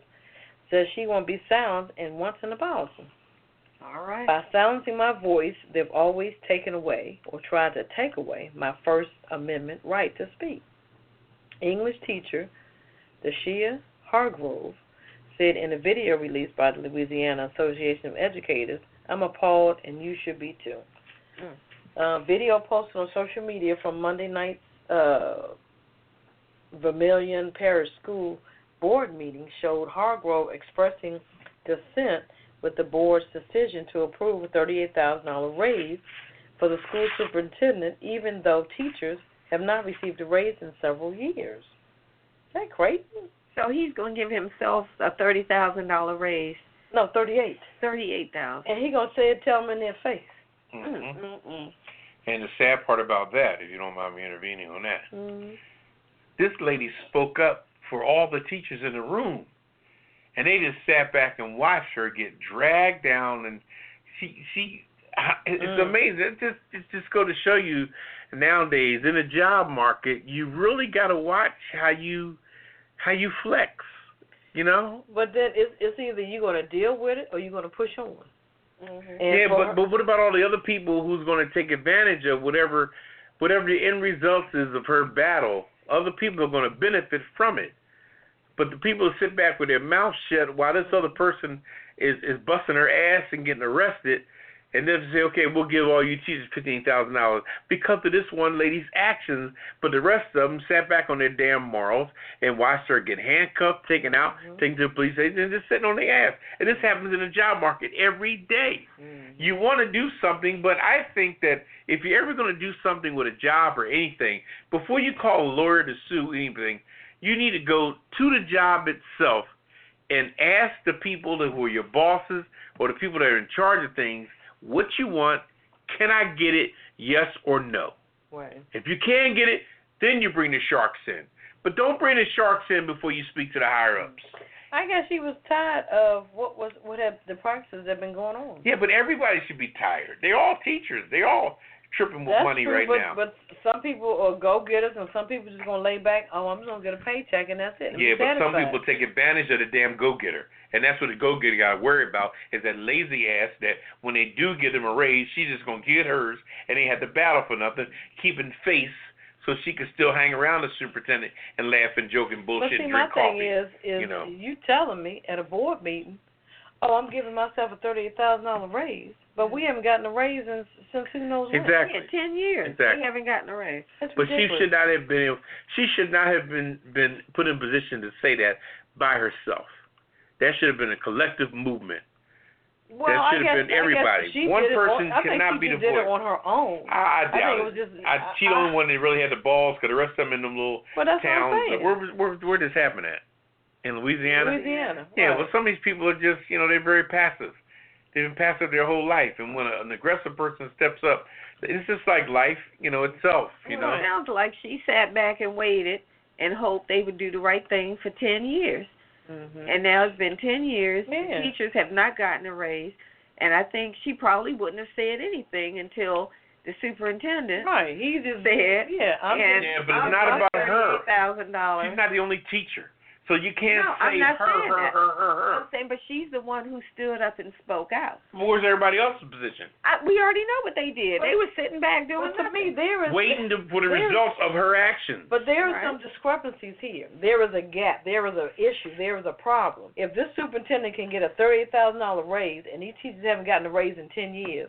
says she won't be silenced and wants an apology. All right. By silencing my voice, they've always taken away or tried to take away my First Amendment right to speak. English teacher Dashia Hargrove said in a video released by the Louisiana Association of Educators, "I'm appalled and you should be too." Video posted on social media from Monday night's Vermilion Parish School Board meeting showed Hargrove expressing dissent with the board's decision to approve a $38,000 raise for the school superintendent, even though teachers have not received a raise in several years. Is that crazy? So he's going to give himself a $30,000 raise. No, 38. $38,000. And he going to say it, tell them in their face. Mm-hmm. And the sad part about that, if you don't mind me intervening on that, this lady spoke up for all the teachers in the room. And they just sat back and watched her get dragged down, and it's amazing. It just go to show you nowadays in the job market, you really got to watch how you flex, you know. But then it's either you're going to deal with it or you're going to push on. Yeah, but what about all the other people who's going to take advantage of whatever the end result is of her battle? Other people are going to benefit from it. But the people who sit back with their mouth shut while this other person is busting her ass and getting arrested, and then say, okay, we'll give all you teachers $15,000 because of this one lady's actions, but the rest of them sat back on their damn morals and watched her get handcuffed, taken out, taken to the police station, and just sitting on their ass. And this happens in the job market every day. You want to do something, but I think that if you're ever going to do something with a job or anything, before you call a lawyer to sue anything, you need to go to the job itself and ask the people who are your bosses or the people that are in charge of things what you want. Can I get it? Yes or no. Right. If you can't get it, then you bring the sharks in. But don't bring the sharks in before you speak to the higher ups. I guess she was tired of what have the practices that have been going on. Yeah, but everybody should be tired. They're all teachers. They're all tripping with money right now. But some people are go-getters, and some people just going to lay back, I'm just going to get a paycheck, and that's it. Yeah, but some people take advantage of the damn go-getter. And that's what the go-getter got to worry about, is that lazy ass that when they do give them a raise, she's just going to get hers, and they have to battle for nothing, keeping face so she can still hang around the superintendent and laugh and joke and bullshit and drink coffee. But see, my thing is you telling me at a board meeting, I'm giving myself a $38,000 raise, but we haven't gotten a raise since who knows when. Exactly. Yeah, 10 years. Exactly. We haven't gotten a raise. That's but ridiculous. she should not have been put in position to say that by herself. That should have been a collective movement. Well, that should have been everybody. One person cannot be the voice. I think she did it on her own. I doubt it. She's the only one that really had the balls, because the rest of them in them little towns. Where does this happen at? In Louisiana? Louisiana. Yeah, right. well, some of these people are just, they're very passive. They've been passive their whole life. And when an aggressive person steps up, it's just like life, itself, It sounds like she sat back and waited and hoped they would do the right thing for 10 years. And now it's been 10 years. Yeah. The teachers have not gotten a raise. And I think she probably wouldn't have said anything until the superintendent he just said, but it's not about her. $38,000. She's not the only teacher. So you can't say I'm not her. I'm saying, but she's the one who stood up and spoke out. Where's everybody else's position? We already know what they did. They were sitting back doing to me, waiting for the results of her actions. But there are some discrepancies here. There is a gap. There is an issue. There is a problem. If this superintendent can get a $38,000 raise and these teachers haven't gotten a raise in 10 years,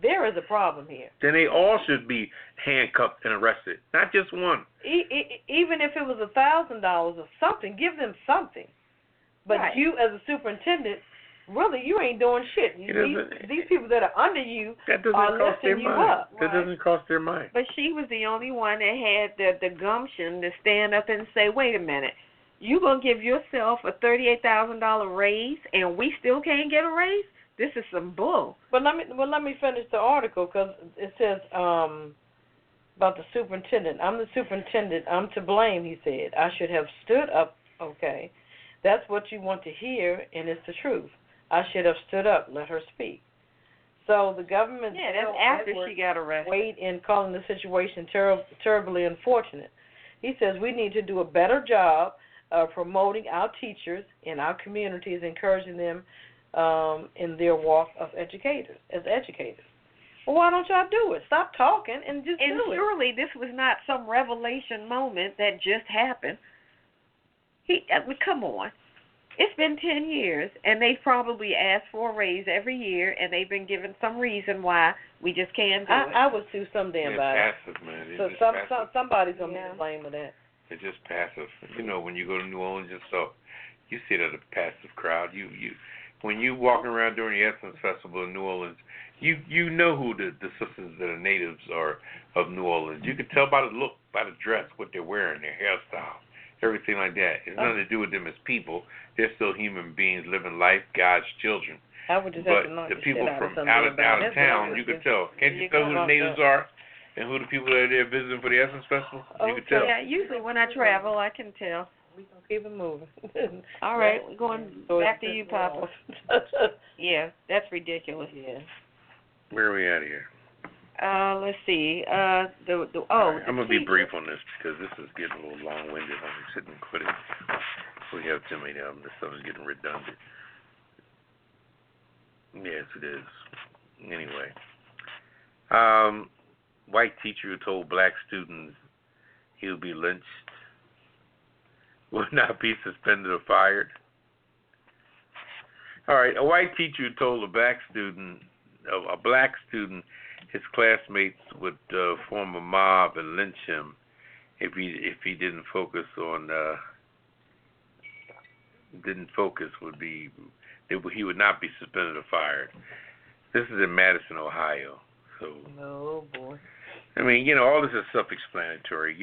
there is a problem here. Then they all should be handcuffed and arrested, not just one. Even if it was $1,000 or something, give them something. But you, as a superintendent, really, you ain't doing shit. These people that are under you are lifting you up. That doesn't cross their mind. But she was the only one that had the gumption to stand up and say, wait a minute, you going to give yourself a $38,000 raise and we still can't get a raise? This is some bull. But let me finish the article, because it says about the superintendent. I'm the superintendent. I'm to blame, he said. I should have stood up. Okay, that's what you want to hear, and it's the truth. I should have stood up. Let her speak. So the government that's after she got arrested. weighed in calling the situation terribly unfortunate. He says we need to do a better job of promoting our teachers in our communities, encouraging them in their walk as educators. Well, why don't y'all do it? Stop talking and just do it. And surely this was not some revelation moment that just happened. Come on. It's been 10 years, and they've probably asked for a raise every year, and they've been given some reason why we just can't do it. I would sue some damn body. Passive, man. So somebody's going to be blamed for that. It's just passive. You know, when you go to New Orleans and stuff, you see that a passive crowd. When you walking around during the Essence Festival in New Orleans, you know who the sisters that are natives are of New Orleans. You can tell by the look, by the dress, what they're wearing, their hairstyle, everything like that. It's nothing to do with them as people. They're still human beings living life, God's children. I would just but have to knock the people from out of town, you can tell. Can't you tell who the natives are and who the people that are there visiting for the Essence Festival? You can tell. Yeah, usually when I travel, I can tell. We can keep it moving. All right, we're going back to you, Papa. Yeah, that's ridiculous. Yeah. Where are we at here? Let's see. Right, I'm gonna be brief on this because this is getting a little long-winded. I'm sitting and quitting. We have too many of them. This stuff is getting redundant. Yes, it is. Anyway, white teacher who told black students he would be lynched would not be suspended or fired. All right, a white teacher who told a black student his classmates would form a mob and lynch him if he didn't focus he would not be suspended or fired. This is in Madison, Ohio. So oh boy. I mean, all this is self-explanatory.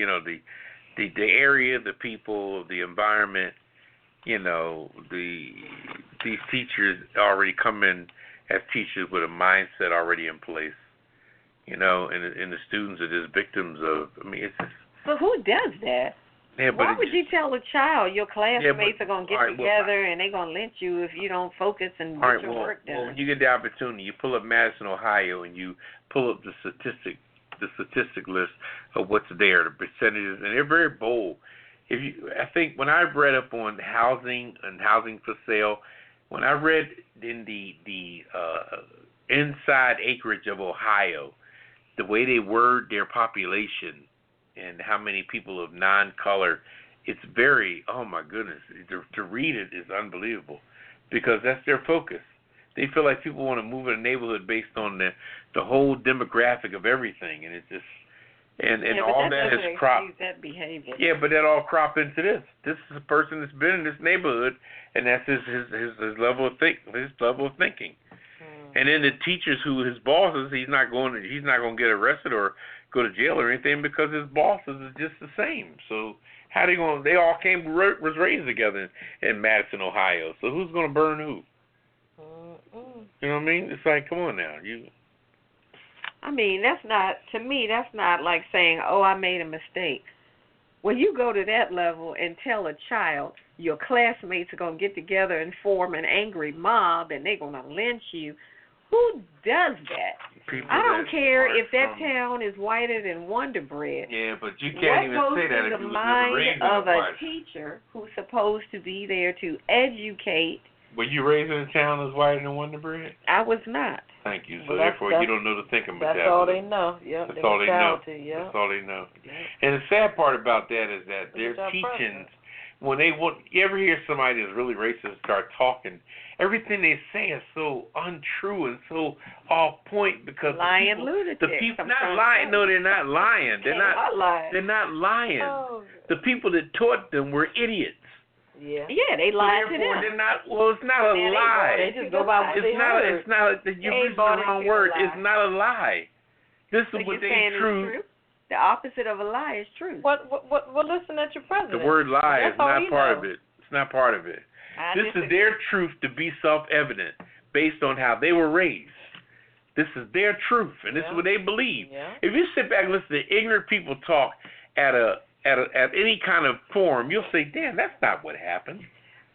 The area, the people, the environment. These teachers already come in as teachers with a mindset already in place. And the students are just victims of. I mean, it's just. But who does that? Yeah, why would you tell a child your classmates are going to get together and they're going to lynch you if you don't focus and get your work done? Well, when you get the opportunity, you pull up Madison, Ohio, and you pull up the statistic list of what's there, the percentages, and they're very bold. I think when I've read up on housing and housing for sale, when I read in the inside acreage of Ohio, the way they word their population and how many people of non-color, it's very, oh my goodness, to read it is unbelievable because that's their focus. They feel like people want to move in a neighborhood based on the whole demographic of everything, and it's just, and all that has cropped. That behavior. Yeah, but that all crop into this. This is a person that's been in this neighborhood, and that's his level of thinking. And then the teachers who his bosses, he's not going to get arrested or go to jail or anything because his bosses is just the same. So how they going? They all was raised together in Madison, Ohio. So who's going to burn who? You know what I mean? It's like, come on now, I mean, that's not like saying, oh, I made a mistake. When you go to that level and tell a child your classmates are going to get together and form an angry mob and they're going to lynch you, who does that? I don't care if that town is whiter than Wonder Bread. Yeah, but you can't even say that if you was raised of a teacher who's supposed to be there to educate. Were you raised in a town that's whiter than Wonder Bread? I was not. Thank you. So therefore, you don't know the thinking metabolism. That's all they know. Yep. That's all they know. Yeah. That's all they know. Yep. And the sad part about that is that their teachings, when you ever hear somebody that's really racist start talking, everything they say is so untrue and so off point because lying lunatics. The people not lying. No, they're not lying. They're not lying. They're not lying. Oh. The people that taught them were idiots. Yeah. Yeah, they lied to them. They're not. Well, it's not a lie. They just go by what they heard. It's not. You're using the wrong word. It's not a lie. This is what they true. The opposite of a lie is truth. Well, listen at your president. The word lie is not part of it. It's not part of it. This is their truth to be self-evident based on how they were raised. This is their truth, and this is what they believe. Yeah. If you sit back and listen to ignorant people talk at any kind of forum, you'll say, damn, that's not what happened.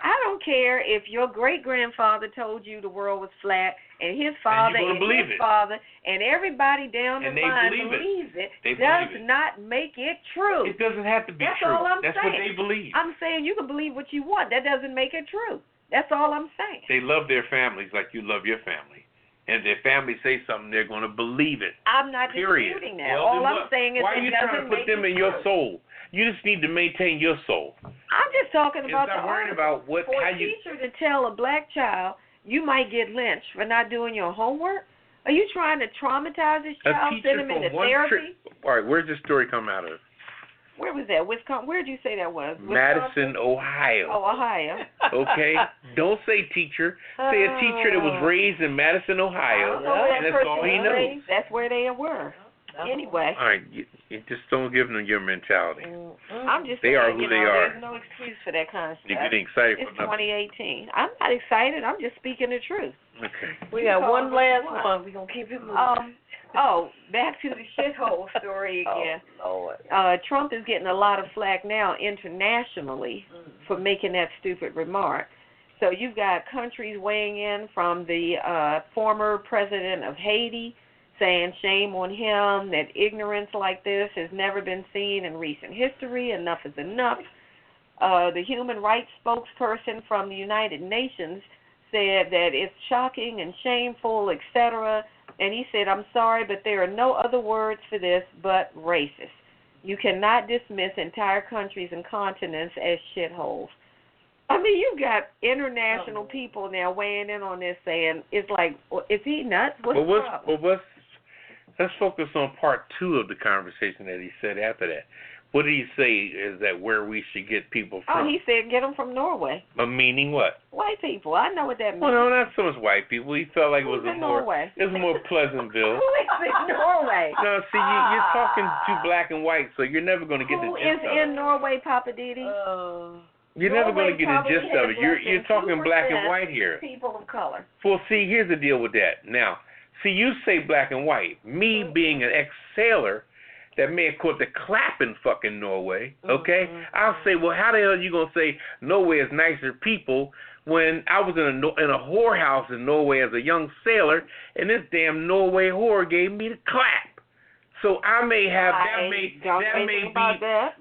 I don't care if your great-grandfather told you the world was flat, and his father and his father and everybody down the line believes it. Does not make it true. It doesn't have to be true. That's all I'm saying. That's what they believe. I'm saying you can believe what you want. That doesn't make it true. That's all I'm saying. They love their families like you love your family. And if their family say something, they're going to believe it. I'm not disputing that. Well, all I'm saying is why are you trying to put them in your soul? You just need to maintain your soul. I'm just talking about the worrying about what for a teacher to tell a black child you might get lynched for not doing your homework. Are you trying to traumatize this child, send him into therapy? All right, where's this story come out of? Where was that? Wisconsin? Where did you say that was? Madison, Ohio. Oh, Ohio. Okay? Don't say teacher. Say a teacher that was raised in Madison, Ohio. And that's all he knows. That's where they were. Anyway. All right. You just don't give them your mentality. I'm just they saying, are who they are. There's no excuse for that kind of stuff. You're getting excited it's for nothing. 2018. I'm not excited. I'm just speaking the truth. Okay. We got one last one. We're going to keep it moving. Back to the shithole story again. Oh, Lord. Trump is getting a lot of flack now internationally for making that stupid remark. So you've got countries weighing in from the former president of Haiti saying shame on him, that ignorance like this has never been seen in recent history. Enough is enough. The human rights spokesperson from the United Nations said that it's shocking and shameful, etc., and he said, I'm sorry, but there are no other words for this but racist. You cannot dismiss entire countries and continents as shitholes. I mean, you've got international people now weighing in on this saying, it's like, is he nuts? What's the problem? Let's focus on part 2 of the conversation that he said after that. What did he say is that where we should get people from? Oh, he said get them from Norway. Meaning what? White people. I know what that means. Well, no, not so much white people. He felt like it was more Pleasantville. Who is in Norway? No, see, you're talking to black and white, so you're never going to get the gist of it. Who is in Norway, Poppa DD? You're never going to get the gist of it. You're talking black and white here. People of color. Well, see, here's the deal with that. Now, see, you say black and white. Me being an ex-sailor that may have caught the clap in fucking Norway, okay? I'll say, well, how the hell are you going to say Norway is nicer people when I was in a whorehouse in Norway as a young sailor, and this damn Norway whore gave me the clap. So I may have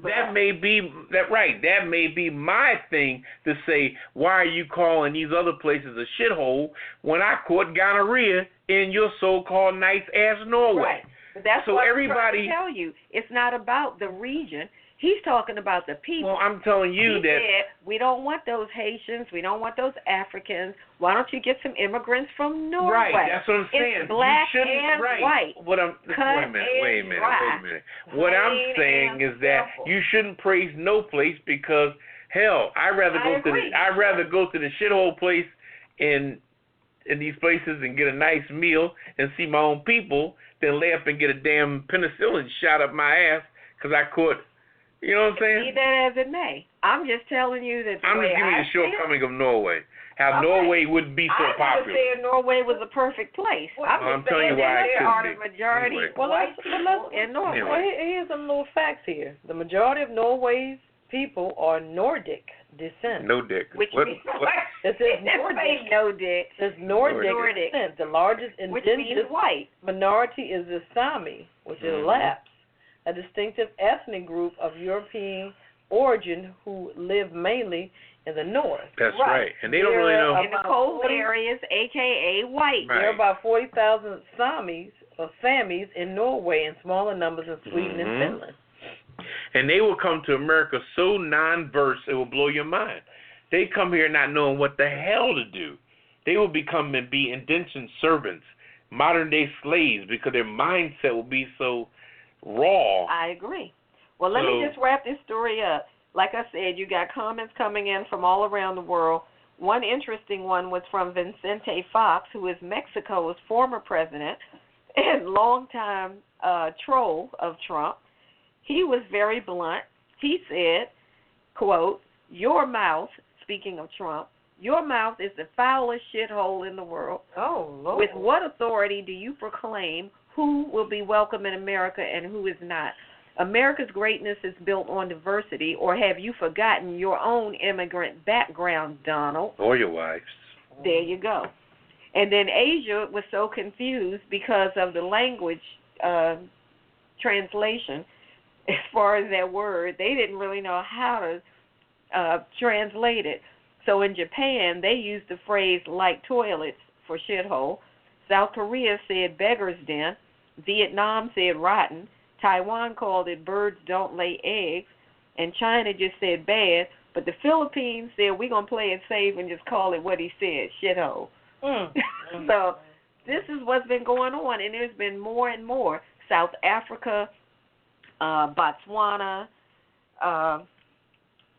that may be my thing to say, why are you calling these other places a shithole when I caught gonorrhea in your so-called nice ass Norway? Right. But that's what I'm trying to tell you. It's not about the region. He's talking about the people. Well, I'm telling you he said, we don't want those Haitians. We don't want those Africans. Why don't you get some immigrants from Norway? Right, that's what I'm saying. It's black and white. Wait a minute. What I'm saying is that you shouldn't praise no place because, hell, I'd rather go to the shithole place in these places and get a nice meal and see my own people than lay up and get a damn penicillin shot up my ass because I caught. You know what I'm saying? Be that as it may. I'm just telling you that I'm just giving you the shortcoming of Norway. How Norway wouldn't be so popular. I never said Norway was a perfect place. I'm telling you why there are the majority white people in Norway. Well, here's some little facts here. The majority of Norway's people are Nordic descent. No dick. Which means it says Nordic. No dick. It says Nordic descent. The largest indigenous minority is the Sami, which is Lapps, a distinctive ethnic group of European origin who live mainly in the north. That's right. And they don't really know. In the cold areas, a.k.a. white. Right. There are about 40,000 Samis or Samis in Norway and smaller numbers in Sweden and Finland. And they will come to America so non-verse it will blow your mind. They come here not knowing what the hell to do. They will become and be indentured servants, modern-day slaves, because their mindset will be so raw. I agree. Well, let me just wrap this story up. Like I said, you got comments coming in from all around the world. One interesting one was from Vicente Fox, who is Mexico's former president and longtime troll of Trump. He was very blunt. He said, quote, your mouth, speaking of Trump, your mouth is the foulest shithole in the world. Oh, Lord. With what authority do you proclaim who will be welcome in America and who is not? America's greatness is built on diversity, or have you forgotten your own immigrant background, Donald? Or your wife's. There you go. And then Asia was so confused because of the language translation as far as that word. They didn't really know how to translate it. So in Japan, they used the phrase like toilets for shithole. South Korea said beggar's den. Vietnam said rotten. Taiwan called it birds don't lay eggs. And China just said bad. But the Philippines said we're going to play it safe and just call it what he said, shithole. So this is what's been going on, and there's been more and more. South Africa, Botswana,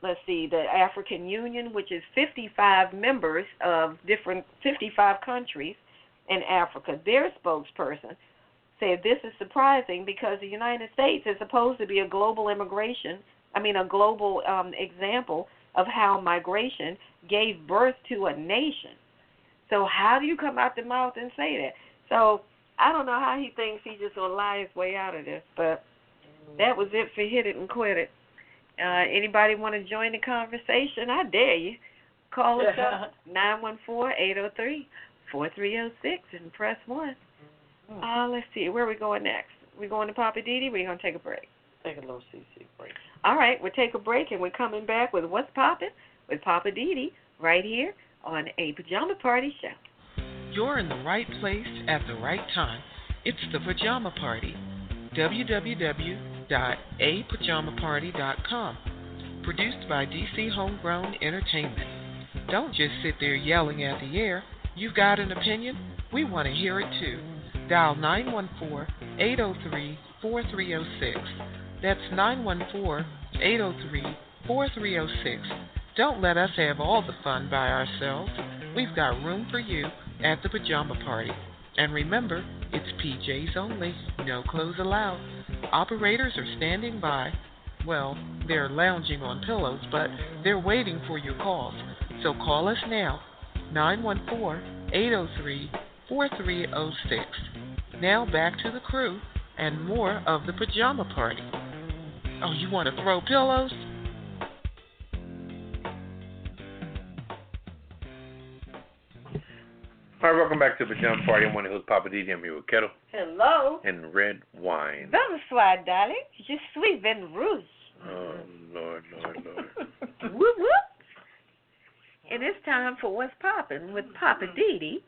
let's see, the African Union, which is 55 members of 55 countries in Africa. Their spokesperson said this is surprising because the United States is supposed to be a global example of how migration gave birth to a nation. So how do you come out the mouth and say that? So I don't know how he thinks he's just going to lie his way out of this, but that was it for Hit It and Quit It. Anybody want to join the conversation? I dare you. Call us up, 914-803-4306, and press 1. Let's see, where are we going next? We going to Poppa DD? We're going to take a break. Take a little CC break. All right, we'll take a break, and we're coming back with What's Poppin' with Poppa DD right here on A Pajama Party Show. You're in the right place at the right time. It's the Pajama Party. www.apajamaparty.com. Produced by DC Homegrown Entertainment. Don't just sit there yelling at the air. You've got an opinion? We want to hear it too. Dial 914-803-4306. That's 914-803-4306. Don't let us have all the fun by ourselves. We've got room for you at the Pajama Party. And remember, it's PJs only, no clothes allowed. Operators are standing by. Well, they're lounging on pillows, but they're waiting for your calls. So call us now, 914-803-4306. Now back to the crew and more of the Pajama Party. Oh, you want to throw pillows? All right, welcome back to the Pajama Party. I'm one of the hosts, Poppa DD. I'm here with Ketel. Hello. And Redwine. Bonsoir, darling. Je suis Ben Rouge. Oh, Lord. Whoop, whoop. And it's time for What's Poppin' with Poppa DD,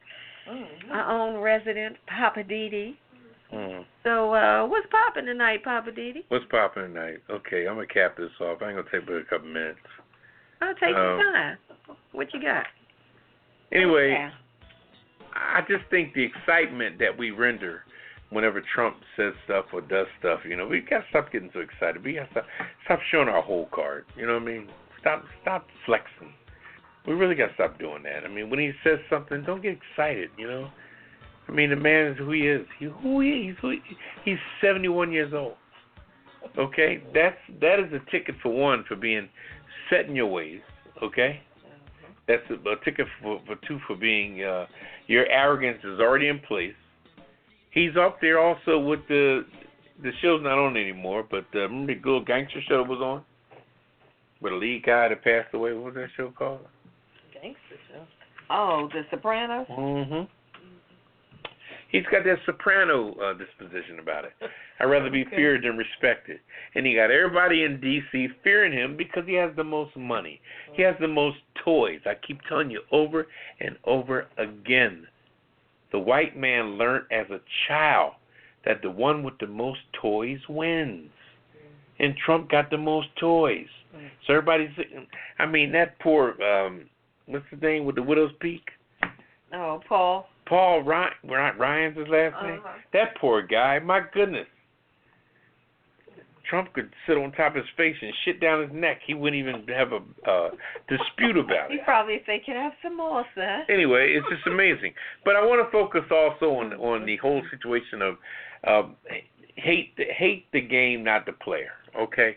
our own resident Poppa DD. So, what's poppin' tonight, Poppa DD? What's poppin' tonight? Okay, I'm going to cap this off. I ain't going to take but a couple minutes. I'll take your time. What you got? Anyway, Yeah. I just think the excitement that we render whenever Trump says stuff or does stuff, we got to stop getting so excited. We got to stop showing our whole card. You know what I mean? Stop flexing. We really got to stop doing that. I mean, when he says something, don't get excited, I mean, the man is who he is. He's 71 years old. Okay? That is a ticket for one for being set in your ways. Okay? That's a ticket for two for being your arrogance is already in place. He's up there also with the show's not on anymore, but remember the little gangster show that was on? Where the lead guy that passed away, what was that show called? Gangster show. Oh, The Sopranos? Mm-hmm. He's got that soprano disposition about it. I'd rather be feared than respected. And he got everybody in D.C. fearing him because he has the most money. He has the most toys. I keep telling you over and over again. The white man learned as a child that the one with the most toys wins. And Trump got the most toys. So everybody's, I mean, that poor, what's his name with the widow's peak? Oh, Paul Ryan's his last name. That poor guy, my goodness. Trump could sit on top of his face and shit down his neck. He wouldn't even have a dispute about it. He'd probably say, "Can I have some more, sir?" Anyway, it's just amazing. But I want to focus also on the whole situation of hate the game, not the player. Okay.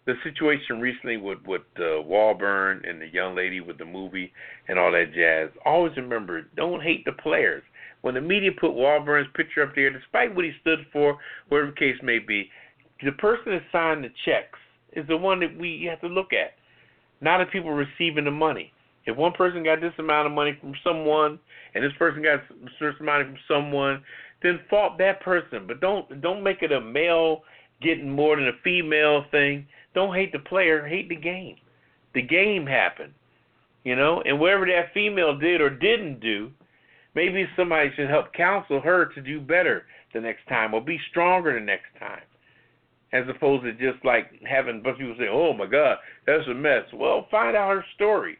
The situation recently with Wahlberg and the young lady with the movie and all that jazz. Always remember, don't hate the players. When the media put Wahlberg's picture up there, despite what he stood for, whatever the case may be, the person that signed the checks is the one that we have to look at, not the people receiving the money. If one person got this amount of money from someone and this person got this amount from someone, then fault that person. But don't make it a male getting more than a female thing. Don't hate the player, hate the game. The game happened, and whatever that female did or didn't do, maybe somebody should help counsel her to do better the next time or be stronger the next time, as opposed to just like having a bunch of people say, oh, my God, that's a mess. Well, find out her story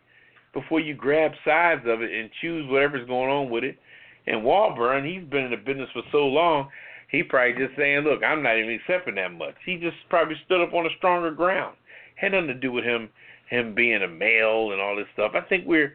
before you grab sides of it and choose whatever's going on with it. And Walburn, he's been in the business for so long, he probably just saying, look, I'm not even accepting that much. He just probably stood up on a stronger ground. Had nothing to do with him being a male and all this stuff. I think we're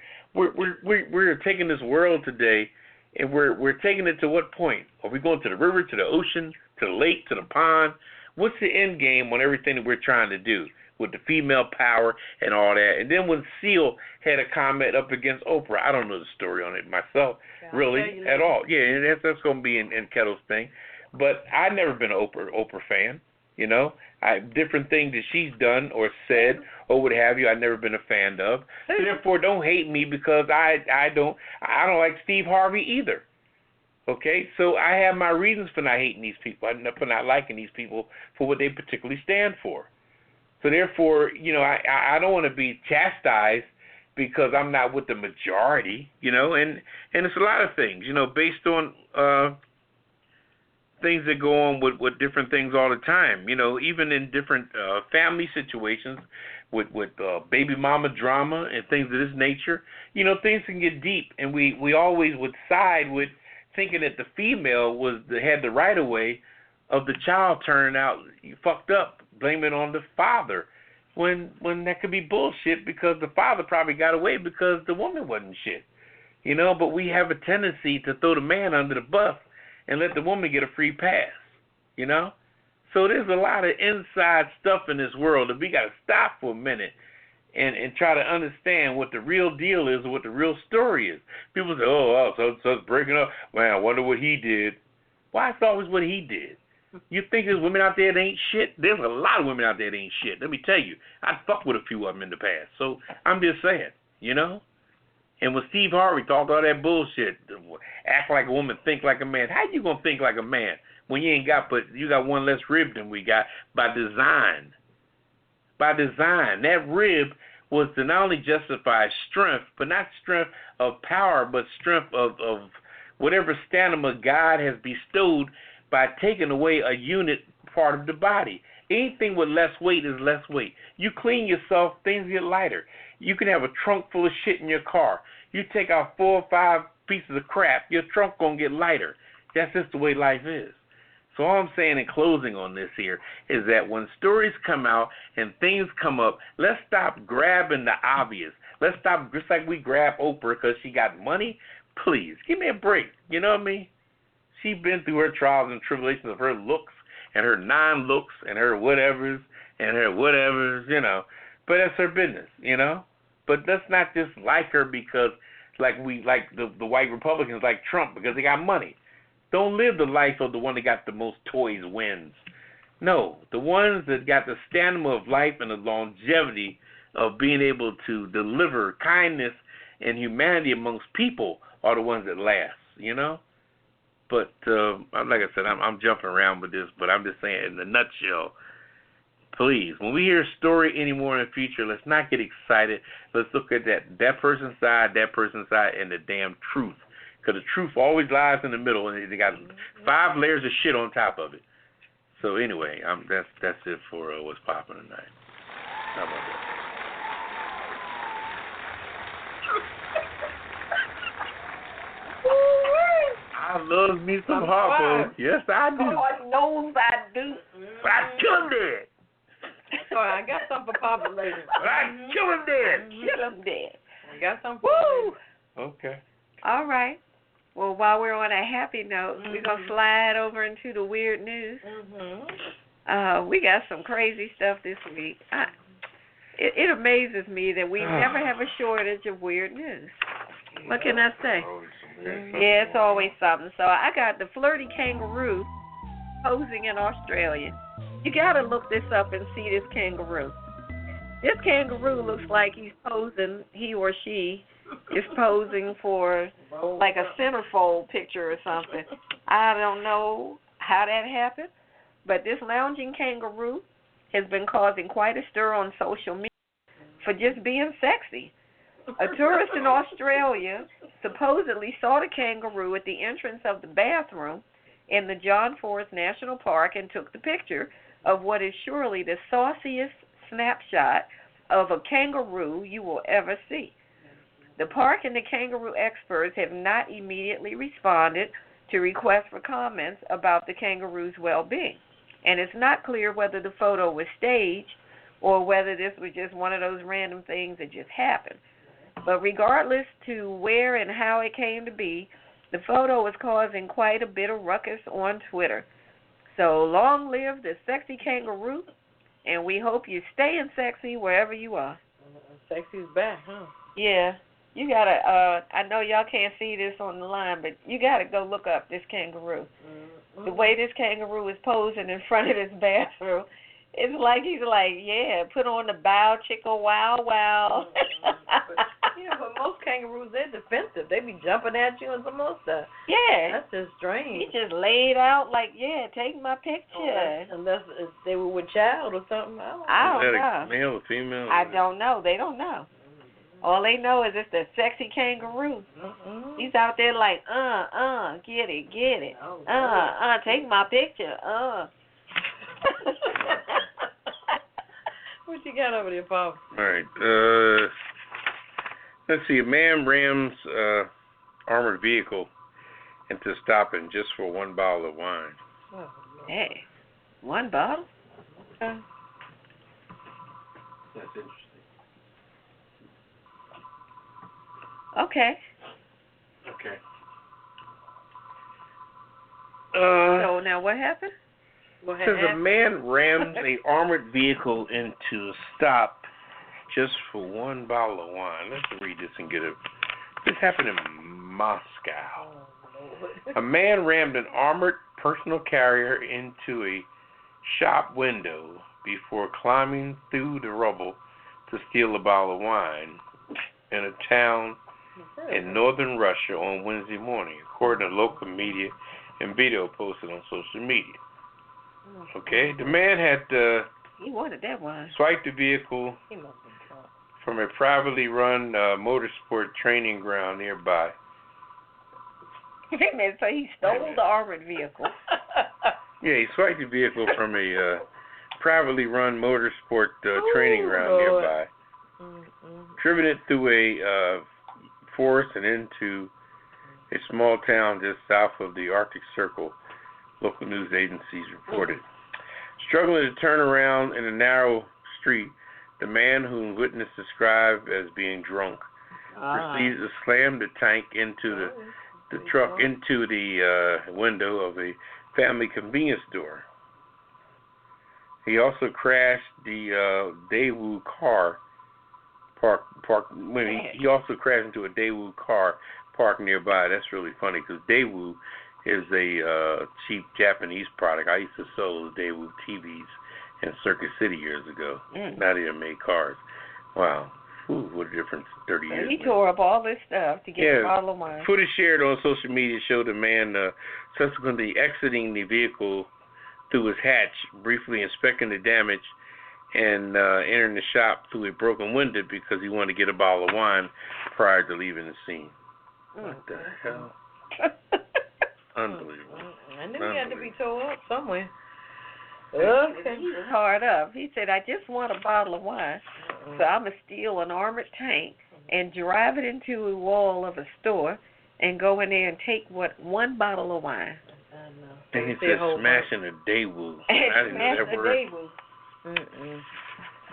taking this world today, and we're taking it to what point? Are we going to the river, to the ocean, to the lake, to the pond? What's the end game on everything that we're trying to do with the female power and all that? And then when Seal had a comment up against Oprah, I don't know the story on it myself, really, at all. Yeah, and that's going to be in Ketel's thing. But I've never been an Oprah fan, different things that she's done or said or what have you, I've never been a fan of. So therefore, don't hate me because I don't like Steve Harvey either. Okay, so I have my reasons for not hating these people, for not liking these people for what they particularly stand for. So therefore, I don't want to be chastised because I'm not with the majority, and it's a lot of things, based on things that go on with different things all the time, even in different family situations with baby mama drama and things of this nature, things can get deep, and we always would side with thinking that the female had the right of way of the child turning out fucked up, blame it on the father, when that could be bullshit because the father probably got away because the woman wasn't shit, but we have a tendency to throw the man under the bus and let the woman get a free pass, So there's a lot of inside stuff in this world that we got to stop for a minute and try to understand what the real deal is or what the real story is. People say, so it's breaking up. Man, I wonder what he did. Why it's always what he did? You think there's women out there that ain't shit? There's a lot of women out there that ain't shit. Let me tell you. I fucked with a few of them in the past. So I'm just saying, And when Steve Harvey talked all that bullshit, act like a woman, think like a man. How you gonna think like a man when you got one less rib than we got by design? By design, that rib was to not only justify strength, but not strength of power, but strength of whatever stamina God has bestowed by taking away a unit part of the body. Anything with less weight is less weight. You clean yourself, things get lighter. You can have a trunk full of shit in your car. You take out 4 or 5 pieces of crap, your trunk gonna get lighter. That's just the way life is. So all I'm saying in closing on this here is that when stories come out and things come up, let's stop grabbing the obvious. Let's stop, just like we grab Oprah because she got money. Please, give me a break. You know what I mean? She's been through her trials and tribulations of her looks and her non-looks and her whatevers, But that's her business, But let's not just like her because like we like the white Republicans like Trump because they got money. Don't live the life of the one that got the most toys wins. No, the ones that got the stamina of life and the longevity of being able to deliver kindness and humanity amongst people are the ones that last, But like I said, I'm jumping around with this, but I'm just saying in a nutshell, please, when we hear a story anymore in the future, let's not get excited. Let's look at that person's side, and the damn truth. Because the truth always lies in the middle, and they got 5 layers of shit on top of it. So anyway, that's it for what's popping tonight. How about that? I love me some Harpo. Yes, I do. God knows I do. But I kill him dead. So I got something for Papa later. But I kill him dead. Kill him dead. I got something for later. Okay. All right. Well, while we're on a happy note, we're going to slide over into the weird news. We got some crazy stuff this week. It amazes me that we never have a shortage of weird news. What can I say? Yeah, it's always something. So I got the flirty kangaroo posing in Australia. You got to look this up and see this kangaroo. This kangaroo looks like he's posing, he or she is posing for like a centerfold picture or something. I don't know how that happened, but this lounging kangaroo has been causing quite a stir on social media for just being sexy. A tourist in Australia supposedly saw the kangaroo at the entrance of the bathroom in the John Forest National Park and took the picture of what is surely the sauciest snapshot of a kangaroo you will ever see. The park and the kangaroo experts have not immediately responded to requests for comments about the kangaroo's well-being, and it's not clear whether the photo was staged or whether this was just one of those random things that just happened. But regardless to where and how it came to be, the photo is causing quite a bit of ruckus on Twitter. So long live the sexy kangaroo, and we hope you're staying sexy wherever you are. Sexy's back, huh? Yeah. You gotta, I know y'all can't see this on the line, but you gotta go look up this kangaroo. Mm-hmm. The way this kangaroo is posing in front of this bathroom, it's like he's like, yeah, put on the bow chicka wow wow. But most kangaroos, they're defensive. They be jumping at you and some more stuff. Yeah. That's just strange. He just laid out like, yeah, take my picture. Unless they were with child or something. I don't know. Is that a male or female? I don't know. They don't know. All they know is it's the sexy kangaroo. Mm-hmm. He's out there like, get it. Take my picture, What you got over there, Paul? All right. Let's see. A man rams armored vehicle into stopping just for one bottle of wine. Oh, hey, one bottle? That's interesting. Okay. So now what happened? Says a man rammed a armored vehicle into a stop just for one bottle of wine. Let's read this and get it. This happened in Moscow. A man rammed an armored personal carrier into a shop window before climbing through the rubble to steal a bottle of wine in a town in northern Russia on Wednesday morning, according to local media and video posted on social media. Okay, the man had he wanted that wine. Swiped the vehicle from a privately run motorsport training ground nearby. Wait a minute, so he stole the armored vehicle. Yeah, he swiped the vehicle from a privately run motorsport training ground nearby. Driven it through a forest and into a small town just south of the Arctic Circle, local news agencies reported. Struggling to turn around in a narrow street, the man whom witnesses described as being drunk proceeds to slam the tank into the truck into the window of a family convenience store. He also crashed the Daewoo car he also crashed into a Daewoo car parked nearby. That's really funny because Daewoo is a cheap Japanese product. I used to sell those Daewoo TVs in Circuit City years ago. Now they made cars. Wow. Ooh, what a difference 30 years He tore up all this stuff to get a bottle of wine. Footage shared on social media showed the man subsequently exiting the vehicle through his hatch, briefly inspecting the damage, and entering the shop through a broken window because he wanted to get a bottle of wine prior to leaving the scene. What the hell? Unbelievable. I knew he had to be tore up somewhere. Okay. He was hard up. He said, I just want a bottle of wine, so I'm going to steal an armored tank and drive it into a wall of a store and go in there and take one bottle of wine. I know. And he said smashing a Daewoo. I didn't know that word. I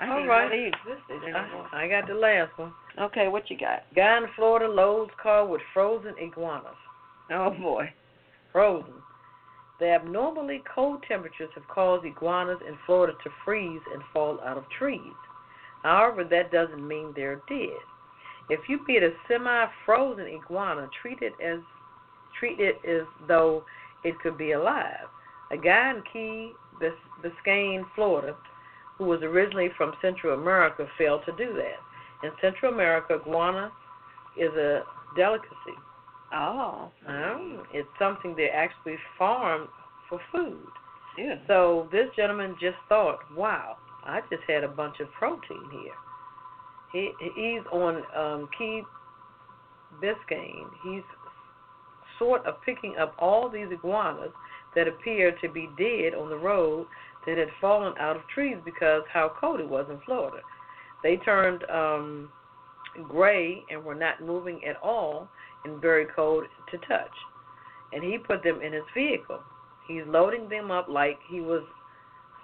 didn't know they existed anymore. I got the last one. Okay, what you got? Guy in Florida loads car with frozen iguanas. Oh, boy. Frozen. The abnormally cold temperatures have caused iguanas in Florida to freeze and fall out of trees. However, that doesn't mean they're dead. If you beat a semi-frozen iguana, treat it as though it could be alive. A guy in Key Biscayne, Florida, who was originally from Central America, failed to do that. In Central America, iguana is a delicacy. Oh. It's something they actually farm for food. Yeah. So this gentleman just thought, wow, I just had a bunch of protein here. He's on Key Biscayne. He's sort of picking up all these iguanas that appeared to be dead on the road that had fallen out of trees because how cold it was in Florida. They turned gray and were not moving at all and very cold to touch. And he put them in his vehicle. He's loading them up like he was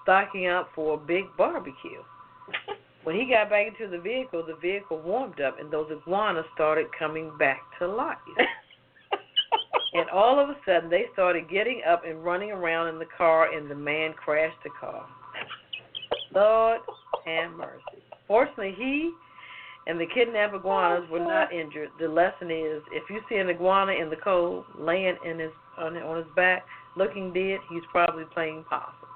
stocking up for a big barbecue. When he got back into the vehicle warmed up, and those iguanas started coming back to life. And all of a sudden, they started getting up and running around in the car, and the man crashed the car. Lord have mercy. Fortunately, he and the kidnapped iguanas were not injured. The lesson is, if you see an iguana in the cold, laying on his back, looking dead, he's probably playing possum.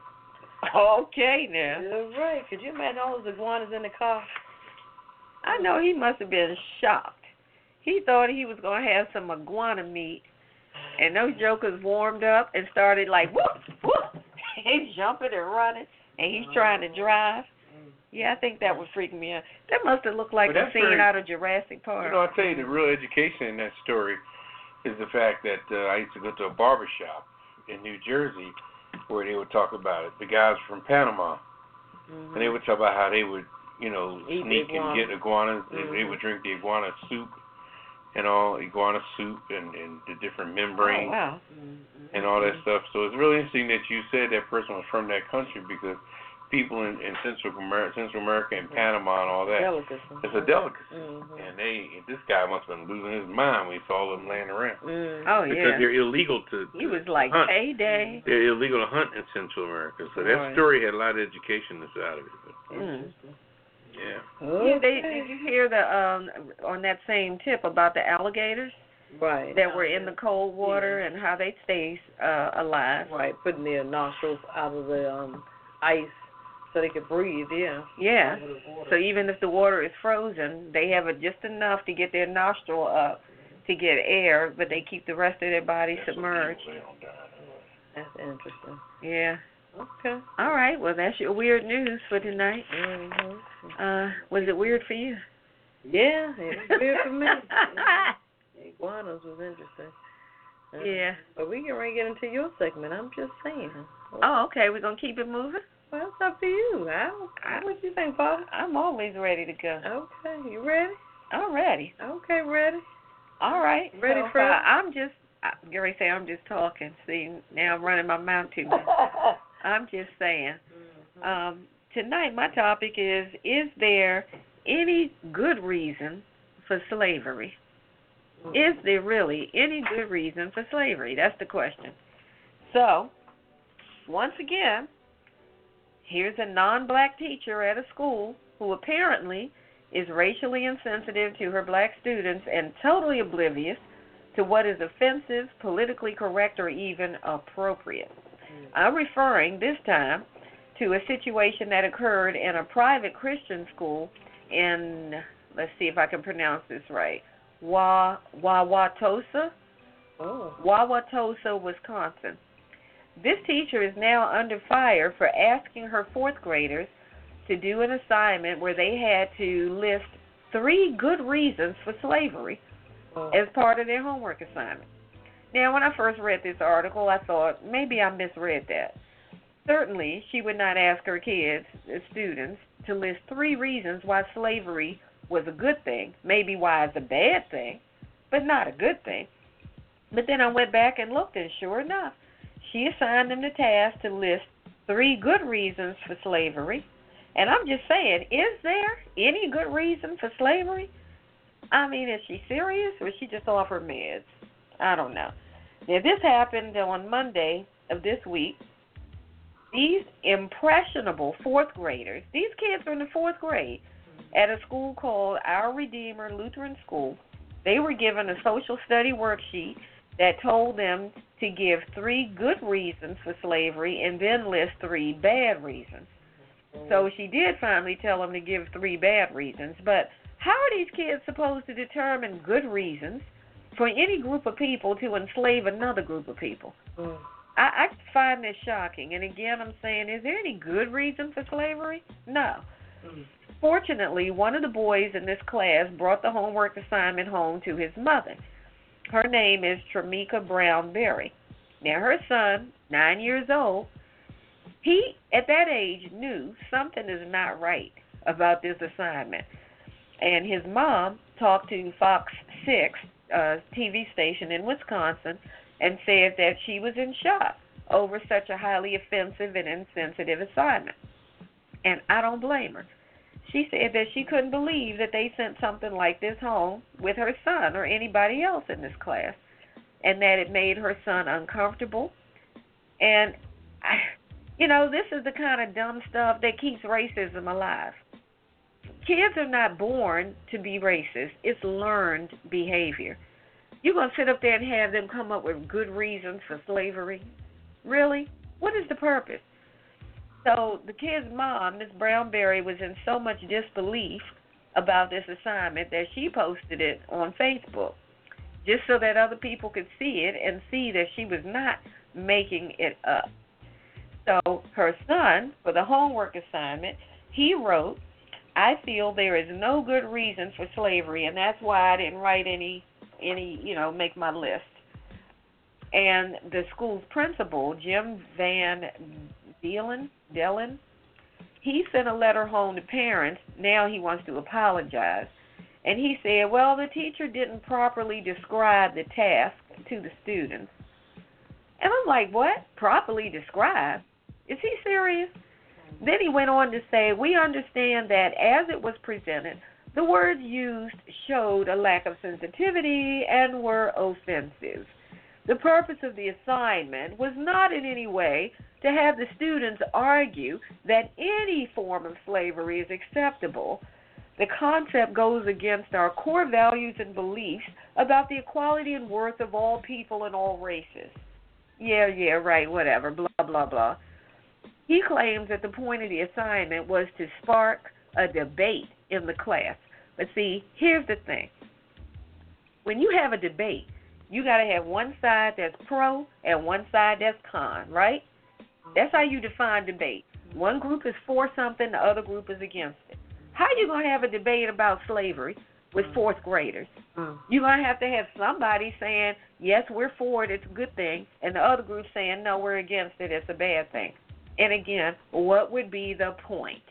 Okay, now. You're right. Could you imagine all those iguanas in the car? I know he must have been shocked. He thought he was going to have some iguana meat, and those jokers warmed up and started like, whoop, whoop. He's jumping and running, and he's trying to drive. Yeah, I think that would freak me out. That must have looked like a scene out of Jurassic Park. You know, I'll tell you, the real education in that story is the fact that I used to go to a barber shop in New Jersey where they would talk about it. The guys from Panama, and they would talk about how they would, sneak and get iguanas. They would drink the iguana soup and all, iguana soup and the different membranes and all that stuff. So it's really interesting that you said that person was from that country because people in Central America and Panama and all that, it's a delicacy. And this guy must have been losing his mind when he saw them laying around. Because they're illegal to He was like, hunt. Payday. They're illegal to hunt in Central America. So that story had a lot of education inside of it. Yeah, did you hear on that same tip about the alligators? Right. That were in the cold water and how they stay alive. Right, putting their nostrils out of the ice so they could breathe, Yeah. So even if the water is frozen, they have just enough to get their nostril up to get air, but they keep the rest of their body submerged. That's interesting. Yeah. Okay. All right. Well, that's your weird news for tonight. Was it weird for you? Yeah, it was weird for me. Iguanas was interesting. Yeah. But we can get into your segment. I'm just saying. Oh, okay. We're going to keep it moving? Well, it's up to you. What do you think, Paul? I'm always ready to go. Okay. You ready? I'm ready. Okay, ready. All right. Ready so, for Gary say I'm just talking. See, now I'm running my mouth too much. I'm just saying. Tonight my topic is there any good reason for slavery? Is there really any good reason for slavery? That's the question. So, once again, here's a non-black teacher at a school who apparently is racially insensitive to her black students and totally oblivious to what is offensive, politically correct, or even appropriate. I'm referring this time to a situation that occurred in a private Christian school in, let's see if I can pronounce this right, Wauwatosa, Wisconsin. This teacher is now under fire for asking her fourth graders to do an assignment where they had to list 3 good reasons for slavery as part of their homework assignment. Now, when I first read this article, I thought maybe I misread that. Certainly, she would not ask her kids, students, to list 3 reasons why slavery was a good thing, maybe why it's a bad thing, but not a good thing. But then I went back and looked, and sure enough, she assigned them the task to list 3 good reasons for slavery. And I'm just saying, is there any good reason for slavery? I mean, is she serious or is she just off her meds? I don't know. Now, this happened on Monday of this week. These impressionable 4th graders, these kids are in the 4th grade at a school called Our Redeemer Lutheran School. They were given a social study worksheet that told them to give 3 good reasons for slavery and then list 3 bad reasons. So she did finally tell them to give 3 bad reasons. But how are these kids supposed to determine good reasons for any group of people to enslave another group of people? I find this shocking. And again, I'm saying, is there any good reason for slavery? No. Fortunately, one of the boys in this class brought the homework assignment home to his mother. Her name is Tramika Brown Berry. Now, her son, 9 years old, he, at that age, knew something is not right about this assignment. And his mom talked to Fox 6, TV station in Wisconsin, and said that she was in shock over such a highly offensive and insensitive assignment. And I don't blame her. She said that she couldn't believe that they sent something like this home with her son or anybody else in this class, and that it made her son uncomfortable. And, this is the kind of dumb stuff that keeps racism alive. Kids are not born to be racist. It's learned behavior. You're going to sit up there and have them come up with good reasons for slavery? Really? What is the purpose? So the kid's mom, Miss Brownberry, was in so much disbelief about this assignment that she posted it on Facebook just so that other people could see it and see that she was not making it up. So her son, for the homework assignment, he wrote, "I feel there is no good reason for slavery, and that's why I didn't write any make my list." And the school's principal, Jim Van Dellen, he sent a letter home to parents. Now he wants to apologize. And he said, well, the teacher didn't properly describe the task to the students. And I'm like, what? Properly describe? Is he serious? Then he went on to say, we understand that as it was presented, the words used showed a lack of sensitivity and were offensive. The purpose of the assignment was not in any way to have the students argue that any form of slavery is acceptable. The concept goes against our core values and beliefs about the equality and worth of all people and all races. Yeah, right, whatever, blah, blah, blah. He claims that the point of the assignment was to spark a debate in the class. But see, here's the thing. When you have a debate, you got to have one side that's pro and one side that's con, right? That's how you define debate. One group is for something, the other group is against it. How are you going to have a debate about slavery with fourth graders? You're going to have somebody saying, yes, we're for it, it's a good thing, and the other group saying, no, we're against it, it's a bad thing. And again, what would be the point?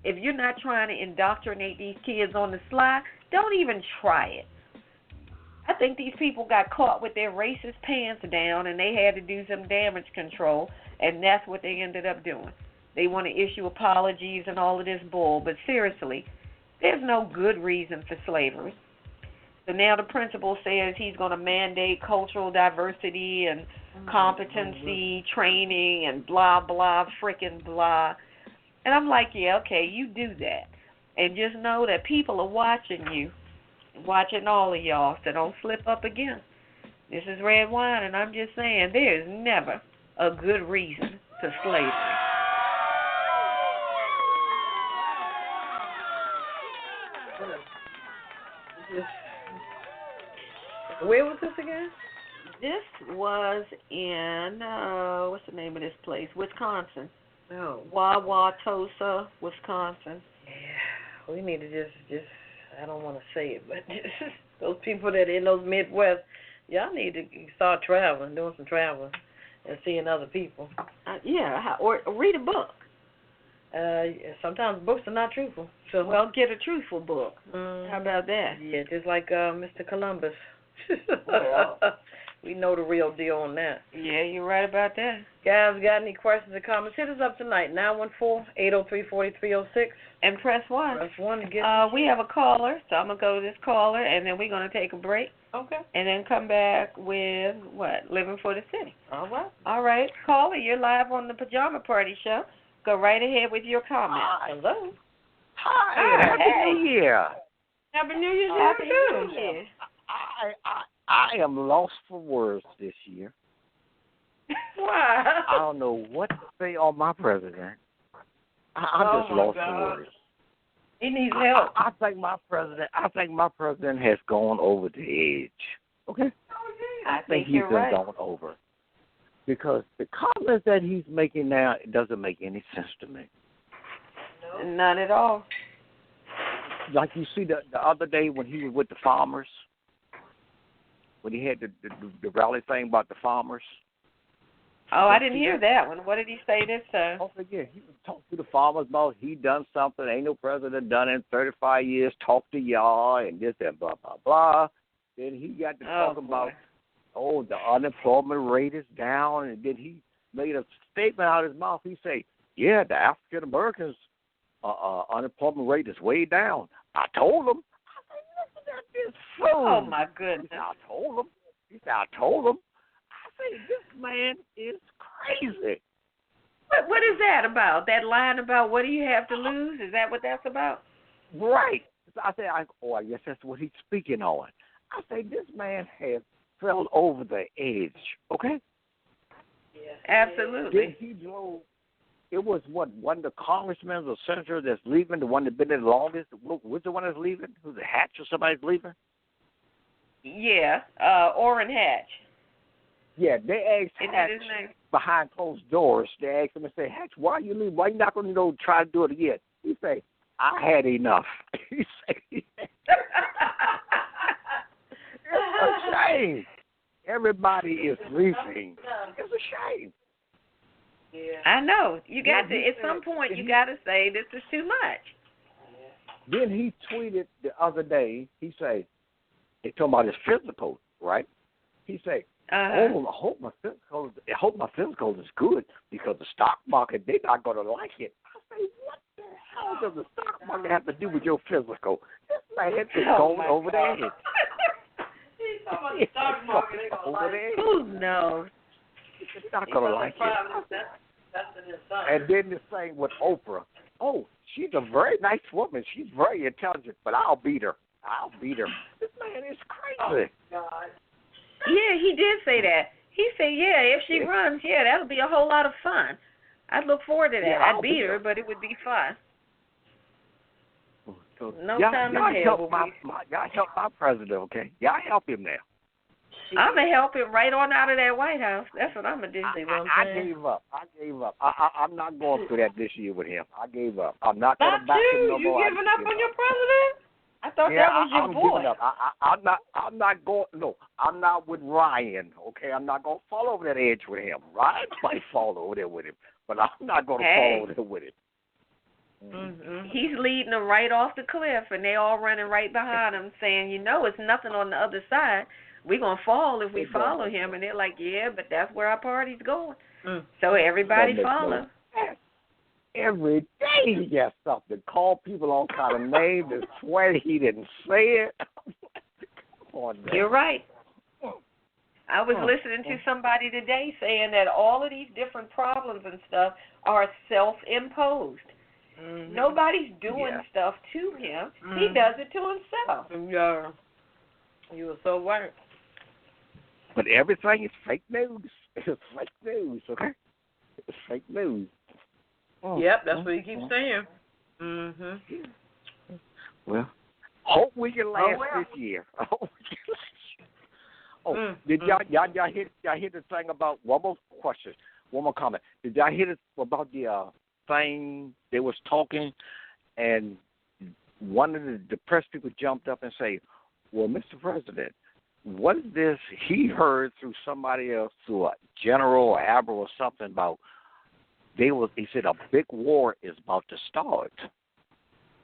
If you're not trying to indoctrinate these kids on the sly, don't even try it. I think these people got caught with their racist pants down and they had to do some damage control, and that's what they ended up doing. They want to issue apologies and all of this bull, but seriously, there's no good reason for slavery. So now the principal says he's going to mandate cultural diversity and competency training and blah, blah, frickin' blah. And I'm like, yeah, okay, you do that. And just know that people are watching you, watching all of y'all, so don't slip up again. This is Redwine, and I'm just saying there is never a good reason for slavery. Where was this again? This was in, what's the name of this place? Wisconsin. Oh. Wauwatosa, Wisconsin. Yeah, we need to just I don't want to say it, but those people that in those Midwest, y'all need to start traveling, doing some traveling, and seeing other people. Or read a book. Sometimes books are not truthful. So well, get a truthful book. How about that? Yeah, just like Mr. Columbus. We know the real deal on that. Yeah, you're right about that. Guys, got any questions or comments? Hit us up tonight, 914-803-4306. And press 1. Press 1 to get we have a caller, so I'm going to go to this caller, and then we're going to take a break. Okay. And then come back with, Living for the City. All right. All right. Caller, you're live on the Pajama Party Show. Go right ahead with your comment. Hello. Hi. Happy New Year. Happy New Year. Happy New Year. I am lost for words this year. Why? I don't know what to say on my president. I'm just lost for words. He needs help. I think my president has gone over the edge. Okay? I think he's you're right. gone over. Because the comments that he's making now, it doesn't make any sense to me. None at all. Like you see the other day when he was with the farmers, when he had the rally thing about the farmers. Oh, I didn't hear that one. What did he say this time? Oh, yeah, he was talking to the farmers about he done something. Ain't no president done it in 35 years. Talk to y'all and this and blah, blah, blah. Then he got to talking about, the unemployment rate is down. And then he made a statement out of his mouth. He said, yeah, the African Americans' unemployment rate is way down. I told him. I said, listen at this fool. Oh, my goodness. He said, I told him. I say, this man is crazy. What is that about? That line about what do you have to lose? Is that what that's about? Right. I said, I guess that's what he's speaking on. I say, this man has fell over the edge, okay? Yeah. Absolutely. Then he drove, it was one of the congressmen or senators that's leaving, the one that's been there the longest. What's the one that's leaving? Who's it, Hatch or somebody's leaving? Yeah, Orrin Hatch. Yeah, they asked Isn't Hatch that his name? behind closed doors. They asked him and say, Hatch, why you leave? Why you not going to try to do it again? He say, I had enough. He say, it's a shame. Everybody is leaving. It's a shame. Yeah. I know. You got to, at some point, you got to say this is too much. Then he tweeted the other day, he say, he talking about his physical, right? He say, I hope my physical is good because the stock market, they're not going to like it. I say, what the hell does the stock market have to do with your physical? This man is going over the edge. He's talking about the stock market, they're going to like it. Who knows? It's not going to like it. And then this thing with Oprah. Oh, she's a very nice woman. She's very intelligent, but I'll beat her. This man is crazy. Oh, God. Yeah, he did say that. He said, if she runs, that'll be a whole lot of fun. I'd look forward to that. Yeah, I'd beat her, but it would be fun. So no time in hell. Y'all help my president, okay? Y'all help him now. I'm going to help him right on out of that White House. That's what I'm going to do. I gave up. I'm not going through that this year with him. I gave up. I'm not going to back him no more. You giving up on your president? I thought that was your boy. Giving up. I'm not going. No, I'm not with Ryan. Okay, I'm not going to fall over that edge with him. Ryan might fall over there with him, but I'm not going to fall over there with him. Mm-hmm. He's leading them right off the cliff, and they all running right behind him, saying, it's nothing on the other side. We're going to fall if we follow him. And they're like, but that's where our party's going. So everybody follow. Every day he got something. Call people all kind of names and swear he didn't say it. Come on, man. You're right. I was listening to somebody today saying that all of these different problems and stuff are self-imposed. Mm-hmm. Nobody's doing stuff to him. Mm-hmm. He does it to himself. Yeah. You were so right. But everything is fake news. It's fake news, okay? It's fake news. Yep, that's what he keeps saying. Mm-hmm. Well, hope we can last this year. Did y'all hear the thing about one more comment? Did y'all hear about the thing they was talking, and one of the press people jumped up and say, "Well, Mr. President, what is this?" He heard through somebody else, through a general or admiral or something about. He said a big war is about to start.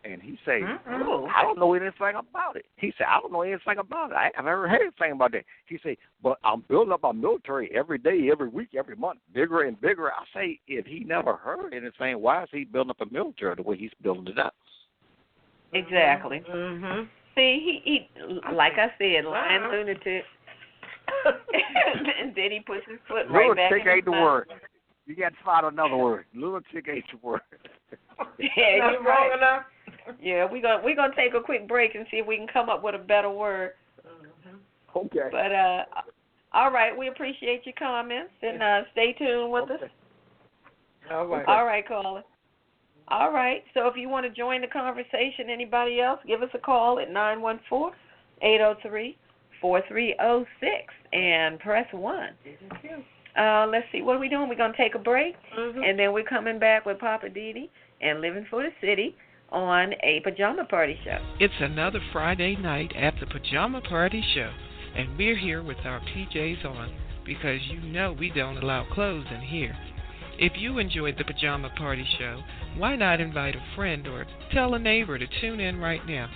And he said, I don't know anything about it. He said, I don't know anything about it. I haven't ever heard anything about that. He said, but I'm building up our military every day, every week, every month, bigger and bigger. I say, if he never heard anything, why is he building up a military the way he's building it up? Exactly. Mm-hmm. See, he like I said, lying lunatic. And then he puts his foot right back in his ain't the word. You got to find another word. Lunatic ain't the word. Yeah, you're right. Yeah, we're gonna take a quick break and see if we can come up with a better word. Okay. But all right, we appreciate your comments and stay tuned with us. All right. All right, caller. All right. So if you want to join the conversation, anybody else, give us a call at 914-803-4306 and press 1. Let's see, what are we doing? We're going to take a break, and then we're coming back with Poppa DD and Living for the City on a Pajama Party Show. It's another Friday night at the Pajama Party Show, and we're here with our PJs on because you know we don't allow clothes in here. If you enjoyed the Pajama Party Show, why not invite a friend or tell a neighbor to tune in right now?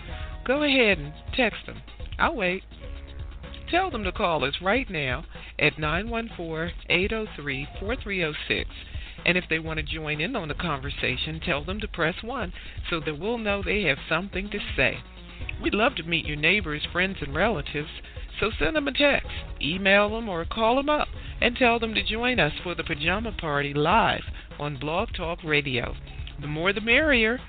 Go ahead and text them. I'll wait. Tell them to call us right now at 914-803-4306. And if they want to join in on the conversation, tell them to press 1 so that we'll know they have something to say. We'd love to meet your neighbors, friends, and relatives, so send them a text, email them, or call them up and tell them to join us for the Pajama Party live on Blog Talk Radio. The more the merrier.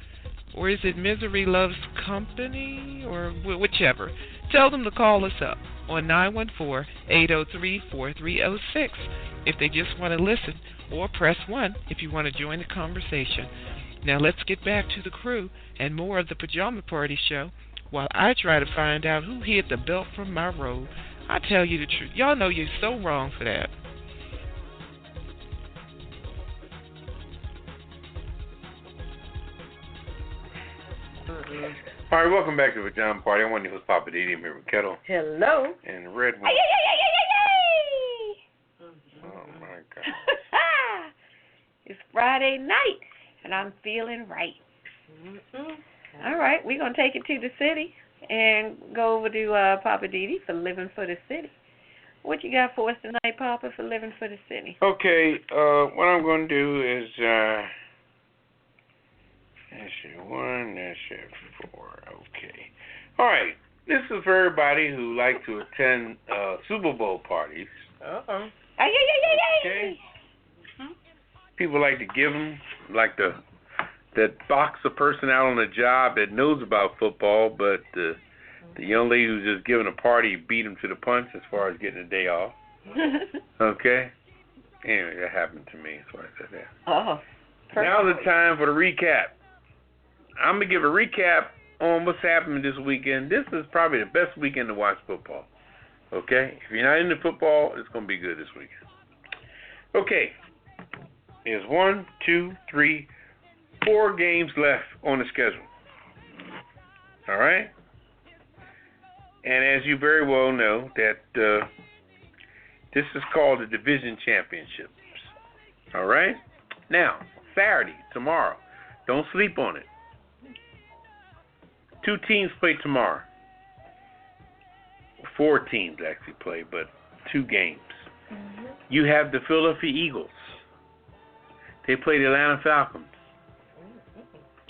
Or is it Misery Loves Company? Or whichever. Tell them to call us up on 914-803-4306 if they just want to listen, or press 1 if you want to join the conversation. Now let's get back to the crew and more of the Pajama Party Show while I try to find out who hid the belt from my robe. I tell you the truth. Y'all know you're so wrong for that. All right, welcome back to the Pajama Party. I'm one of your hosts, Poppa DD. I'm here with Ketel. Hello. And Redwine. Yay! Oh, my God. It's Friday night, and I'm feeling right. All right, we're going to take it to the city and go over to Poppa DD for Living for the City. What you got for us tonight, Papa, for Living for the City? Okay, what I'm going to do is, that's your 1, that's your 4, okay. All right, this is for everybody who like to attend Super Bowl parties. Uh-oh. Okay. People like to give them, like that box a person out on a job that knows about football, but the young lady who's just giving a party beat him to the punch as far as getting a day off. Okay? Anyway, that happened to me. That's why I said that. Oh, perfect. Now's the time for the recap. I'm going to give a recap on what's happening this weekend. This is probably the best weekend to watch football. Okay? If you're not into football, it's going to be good this weekend. Okay. There's 1, 2, 3, 4 games left on the schedule. All right? And as you very well know, that this is called the Division Championships. All right? Now, Saturday, tomorrow. Don't sleep on it. 2 teams play tomorrow. 4 teams actually play, but 2 games. Mm-hmm. You have the Philadelphia Eagles. They play the Atlanta Falcons.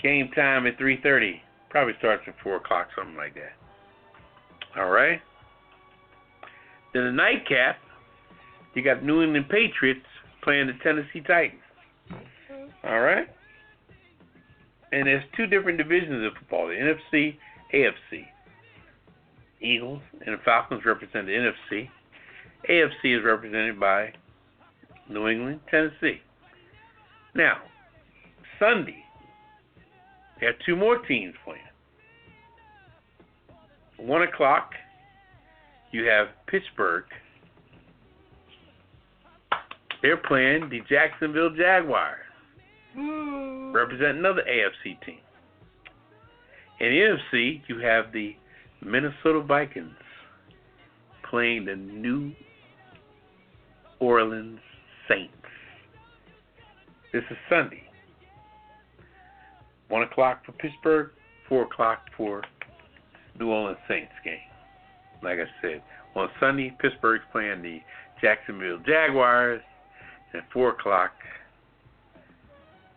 Game time at 3:30. Probably starts at 4 o'clock, something like that. All right? Then the nightcap, you got New England Patriots playing the Tennessee Titans. All right? And there's 2 different divisions of football, the NFC, AFC. Eagles and the Falcons represent the NFC. AFC is represented by New England, Tennessee. Now, Sunday, there are 2 more teams playing. 1 o'clock, you have Pittsburgh. They're playing the Jacksonville Jaguars. Represent another AFC team. In the NFC, you have the Minnesota Vikings playing the New Orleans Saints. This is Sunday. 1 o'clock for Pittsburgh, 4 o'clock for New Orleans Saints game. Like I said, on Sunday, Pittsburgh's playing the Jacksonville Jaguars. At 4 o'clock,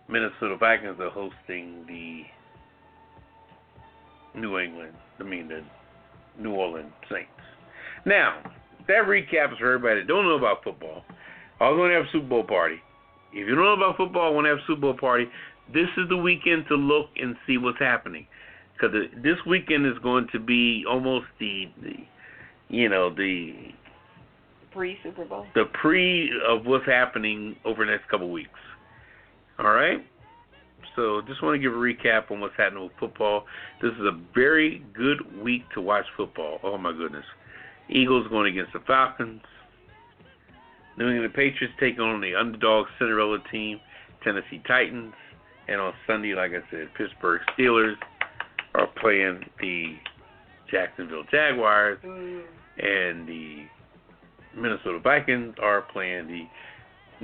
Minnesota Vikings are hosting the New Orleans Saints. Now, that recap is for everybody that don't know about football. I was going to have a Super Bowl party. If you don't know about football, want to have a Super Bowl party, this is the weekend to look and see what's happening. Because this weekend is going to be almost the the pre-Super Bowl. The pre of what's happening over the next couple of weeks. All right? So just want to give a recap on what's happening with football. This is a very good week to watch football. Oh, my goodness. Eagles going against the Falcons. New England Patriots taking on the underdog Cinderella team, Tennessee Titans. And on Sunday, like I said, Pittsburgh Steelers are playing the Jacksonville Jaguars. And the Minnesota Vikings are playing the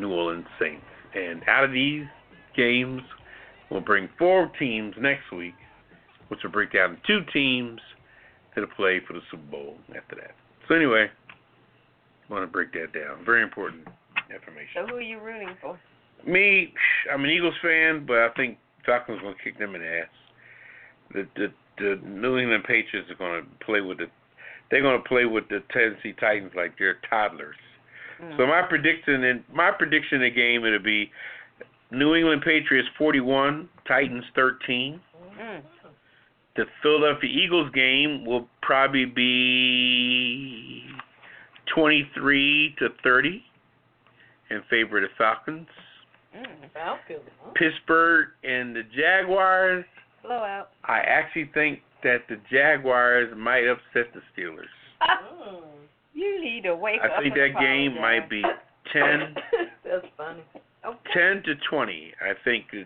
New Orleans Saints. And out of these games, we'll bring 4 teams next week, which will break down 2 teams to play for the Super Bowl after that. So anyway, I want to break that down. Very important information. So who are you rooting for? Me, I'm an Eagles fan, but I think Falcons going to kick them in the ass. The New England Patriots are going to play with they're going to play with the Tennessee Titans like they're toddlers. So my prediction in the game, it'll be New England Patriots 41, Titans 13. The Philadelphia Eagles game will probably be 23-30 in favor of the Falcons. Pittsburgh and the Jaguars. Blowout. I actually think that the Jaguars might upset the Steelers. You need to wake up. I think that game might be 10. That's funny. Okay. 10-20. I think the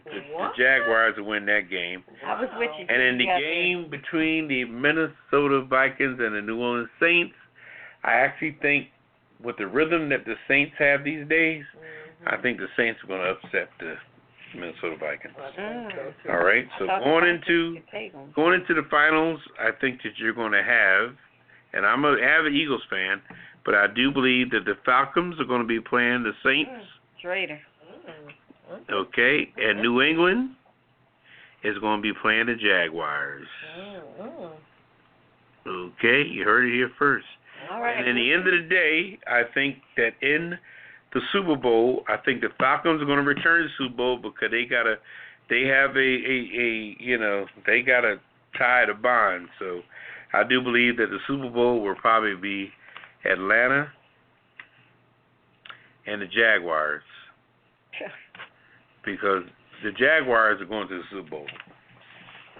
Jaguars will win that game. I was with you. And in the game between the Minnesota Vikings and the New Orleans Saints, I actually think with the rhythm that the Saints have these days, I think the Saints are going to upset the Minnesota Vikings. All right. So going into the finals, I think that you're going to have, and I'm an avid Eagles fan, but I do believe that the Falcons are going to be playing the Saints. Traitor. Okay, and New England is going to be playing the Jaguars. Okay, you heard it here first. All right. And at the end of the day, I think that in the Super Bowl, I think the Falcons are going to return to the Super Bowl because they gotta tie the bond. So I do believe that the Super Bowl will probably be Atlanta and the Jaguars. Because the Jaguars are going to the Super Bowl.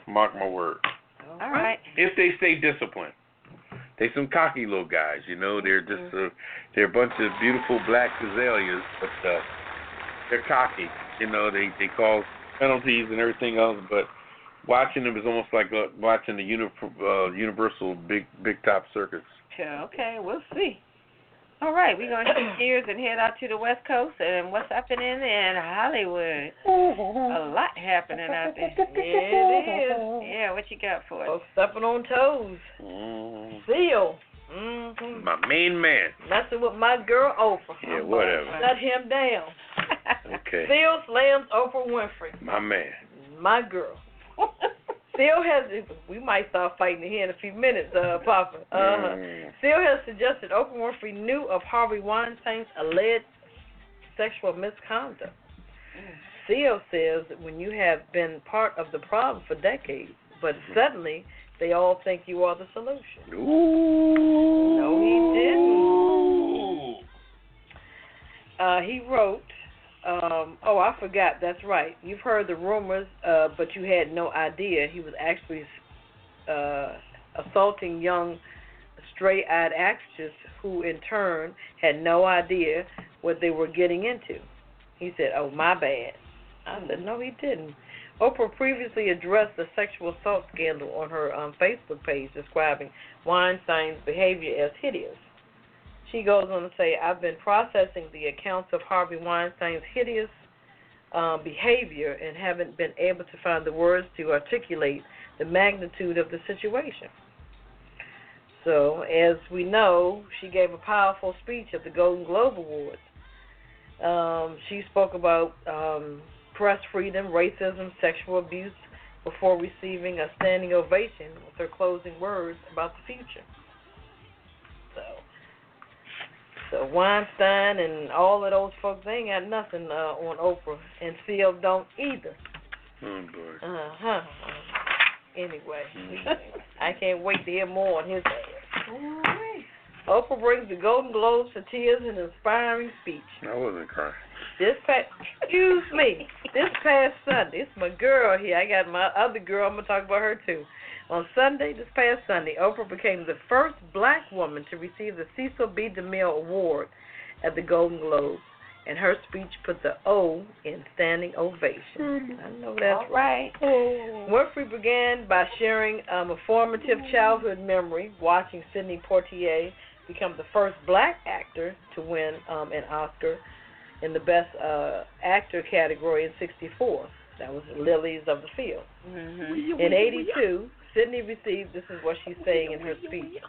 Mark my word. All right. If they stay disciplined. They some cocky little guys, They're just they're a bunch of beautiful black azaleas, but they're cocky. They call penalties and everything else. But watching them is almost like watching the Universal Big Top Circus. Okay, we'll see. All right, we're going to shift gears and head out to the West Coast and what's happening in Hollywood. A lot happening out there. Yeah, it is. Yeah, what you got for us? Stepping on toes. Seal. My main man. Messing with my girl Oprah. Yeah, whatever. Shut him down. Okay. Seal slams Oprah Winfrey. My man. My girl. Seal has, we might start fighting here in a few minutes, Papa. Seal has suggested Oprah Winfrey knew of Harvey Weinstein's alleged sexual misconduct. Seal says that when you have been part of the problem for decades, but suddenly they all think you are the solution. Ooh. No, he didn't. He wrote, I forgot, that's right. You've heard the rumors, but you had no idea. He was actually assaulting young stray-eyed actresses who, in turn, had no idea what they were getting into. He said, oh, my bad. I said, no, he didn't. Oprah previously addressed the sexual assault scandal on her Facebook page, describing Weinstein's behavior as hideous. She goes on to say, I've been processing the accounts of Harvey Weinstein's hideous behavior and haven't been able to find the words to articulate the magnitude of the situation. So, as we know, she gave a powerful speech at the Golden Globe Awards. She spoke about press freedom, racism, sexual abuse before receiving a standing ovation with her closing words about the future. So Weinstein and all of those folks, they ain't got nothing on Oprah, and Seal don't either. Oh, boy. Anyway, I can't wait to hear more on his ass. Oprah brings the Golden Globes to tears in an inspiring speech. I wasn't crying. Excuse me, this past Sunday, it's my girl here. I got my other girl. I'm going to talk about her, too. On Sunday, this past Sunday, Oprah became the first black woman to receive the Cecil B. DeMille Award at the Golden Globes, and her speech put the O in standing ovation. I know that's right. Winfrey began by sharing a formative childhood memory, watching Sidney Poitier become the first black actor to win an Oscar in the Best Actor category in '64. That was Lilies of the Field. In '82, Sidney received, this is what she's saying in her speech.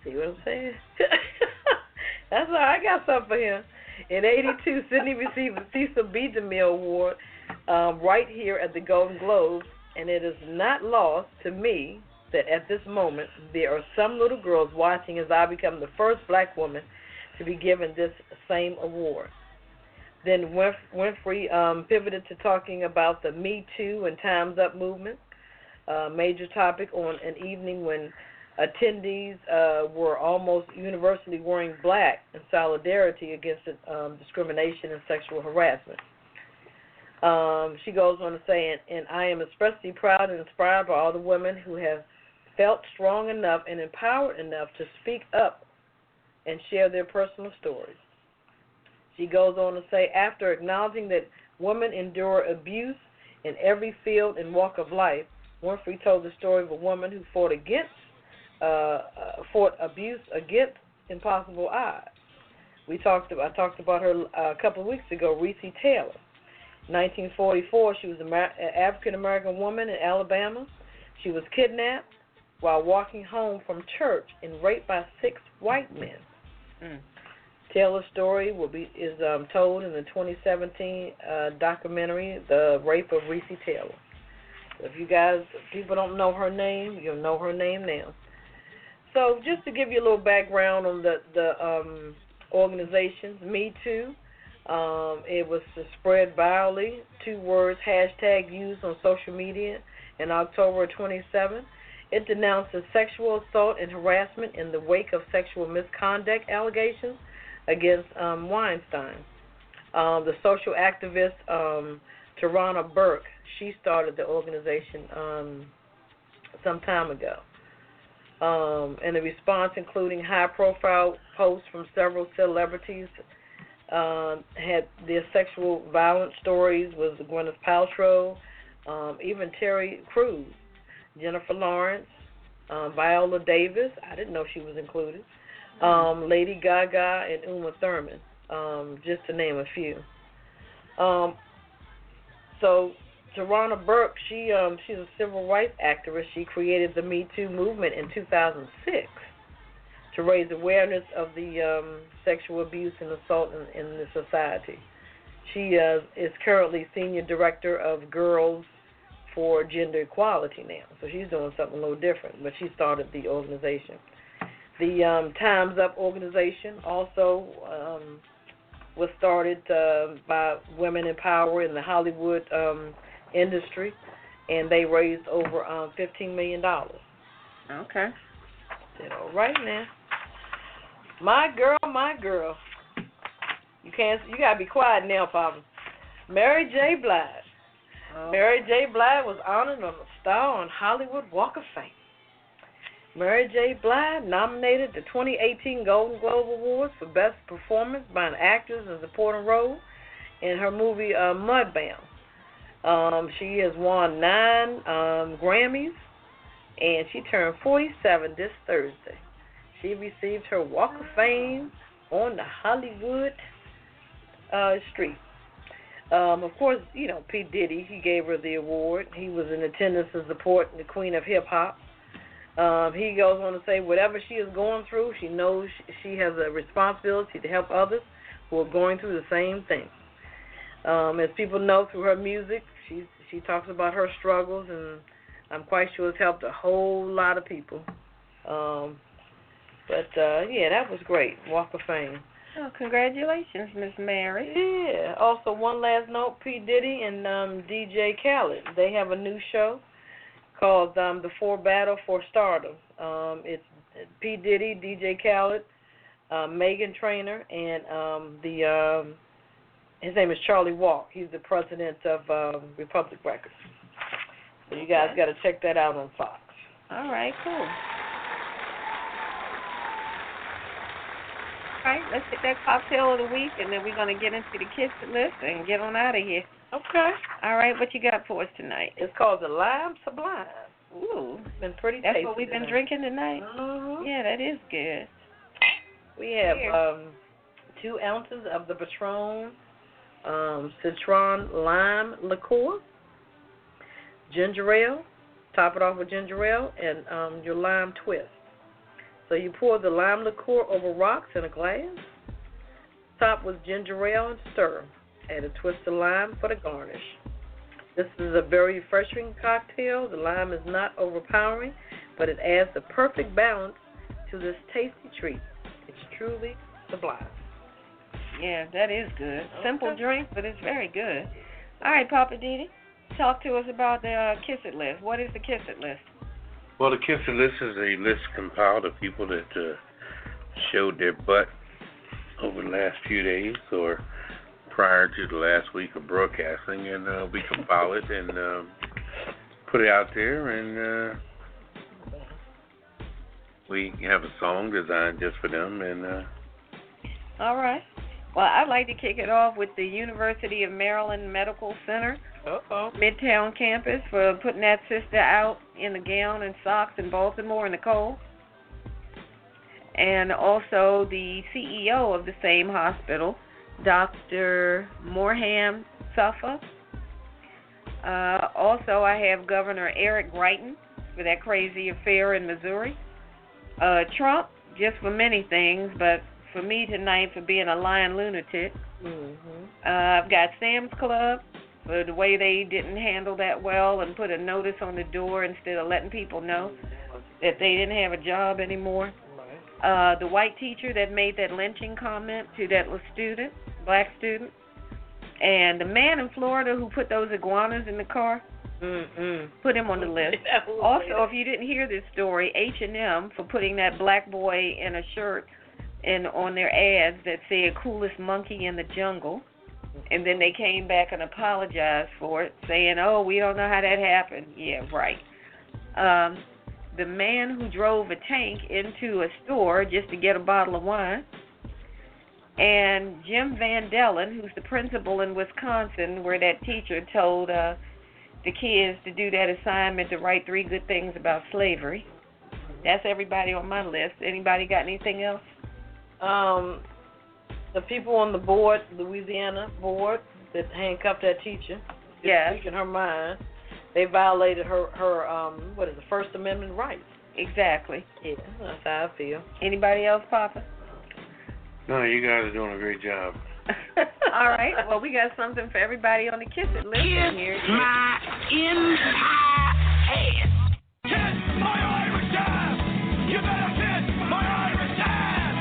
See what I'm saying? That's all right. I got something for him. In '82, Sidney received the Cecil B. DeMille Award right here at the Golden Globes, and it is not lost to me that at this moment there are some little girls watching as I become the first black woman to be given this same award. Then Winfrey pivoted to talking about the Me Too and Time's Up movement, a major topic on an evening when attendees were almost universally wearing black in solidarity against discrimination and sexual harassment. She goes on to say, and I am especially proud and inspired by all the women who have felt strong enough and empowered enough to speak up and share their personal stories. She goes on to say, after acknowledging that women endure abuse in every field and walk of life, Winfrey told the story of a woman who fought abuse against impossible odds. I talked about her a couple of weeks ago, Reese Taylor. 1944, she was an African-American woman in Alabama. She was kidnapped while walking home from church and raped by 6 white men. Taylor's story is told in the 2017 documentary, The Rape of Reese Taylor. So if people don't know her name, you'll know her name now. So just to give you a little background on the organizations, Me Too, it was spread virally, 2 words, hashtag used on social media in October 27. It denounced sexual assault and harassment in the wake of sexual misconduct allegations against Weinstein. The social activist Tarana Burke, she started the organization some time ago. And the response, including high-profile posts from several celebrities, had their sexual violence stories, was Gwyneth Paltrow, even Terry Crews, Jennifer Lawrence, Viola Davis, I didn't know she was included, Lady Gaga, and Uma Thurman, just to name a few. So Tarana Burke, she's a civil rights activist. She created the Me Too movement in 2006 to raise awareness of the sexual abuse and assault in the society. She is currently senior director of Girls for Gender Equality now, so she's doing something a little different, but she started the organization. The Time's Up organization also was started by women in power in the Hollywood industry, and they raised over $15 million. Okay. Said, all right now. My girl. You gotta be quiet now, Papa. Mary J. Blige. Oh. Mary J. Blige was honored on the Star on Hollywood Walk of Fame. Mary J. Blige nominated the 2018 Golden Globe Awards for Best Performance by an Actress in a Supporting Role in her movie Mudbound. She has won 9 Grammys, and she turned 47 this Thursday. She received her Walk of Fame on the Hollywood street. Of course, P. Diddy, he gave her the award. He was in attendance to support the Queen of Hip Hop. He goes on to say, whatever she is going through, she knows she has a responsibility to help others who are going through the same thing. As people know through her music, she talks about her struggles, and I'm quite sure it's helped a whole lot of people. Yeah, that was great. Walk of Fame. Oh, congratulations, Miss Mary. Yeah. Also, one last note, P. Diddy and DJ Khaled, they have a new show called The Four Battle for Stardom. It's P. Diddy, DJ Khaled, Megan Trainor, and his name is Charlie Walk. He's the president of Republic Records. So you guys got to check that out on Fox. All right, cool. All right, let's hit that cocktail of the week, and then we're going to get into the kiss list and get on out of here. Okay. All right, what you got for us tonight? It's called the Lime Sublime. Ooh. It's been pretty That's tasty. what we've been drinking tonight? Mm-hmm. Yeah, that is good. We have 2 ounces of the Patron Citron Lime Liqueur, ginger ale, top it off with ginger ale, and your lime twist. So you pour the lime liqueur over rocks in a glass, top with ginger ale and stir. Add a twist of lime for the garnish. This is a very refreshing cocktail. The lime is not overpowering, but it adds the perfect balance to this tasty treat. It's truly sublime. Yeah, that is good. Simple drink, but it's very good. All right, Poppa DD, talk to us about the Kiss It list. What is the Kiss It list? Well, the Kiss It list is a list compiled of people that showed their butt over the last few days or prior to the last week of broadcasting, and we compile it and put it out there, and we have a song designed just for them. And all right. Well, I'd like to kick it off with the University of Maryland Medical Center, Midtown campus, for putting that sister out in the gown and socks in Baltimore in the cold. And also the CEO of the same hospital, Dr. Morham Safa. Also, I have Governor Eric Greitens for that crazy affair in Missouri. Trump, just for many things, but for me tonight for being a lying lunatic. Mm-hmm. I've got Sam's Club for the way they didn't handle that well and put a notice on the door instead of letting people know that they didn't have a job anymore. The white teacher that made that lynching comment to that student, black student, and the man in Florida who put those iguanas in the car, put him on the list. Also, if you didn't hear this story, H&M for putting that black boy in a shirt and on their ads that said coolest monkey in the jungle, and then they came back and apologized for it, saying, oh, we don't know how that happened. Yeah, right. The man who drove a tank into a store just to get a bottle of wine, and Jim Van Dellen, who's the principal in Wisconsin, where that teacher told the kids to do that assignment to write 3 good things about slavery. That's everybody on my list. Anybody got anything else? The people on the board, Louisiana board, that handcuffed that teacher, speaking her mind, they violated her First Amendment rights. Exactly. Yeah, that's how I feel. Anybody else, Papa? No, you guys are doing a great job. All right. Well, we got something for everybody on the Kiss It list here. My entire ass. Kiss my Irish ass. You better kiss my Irish ass.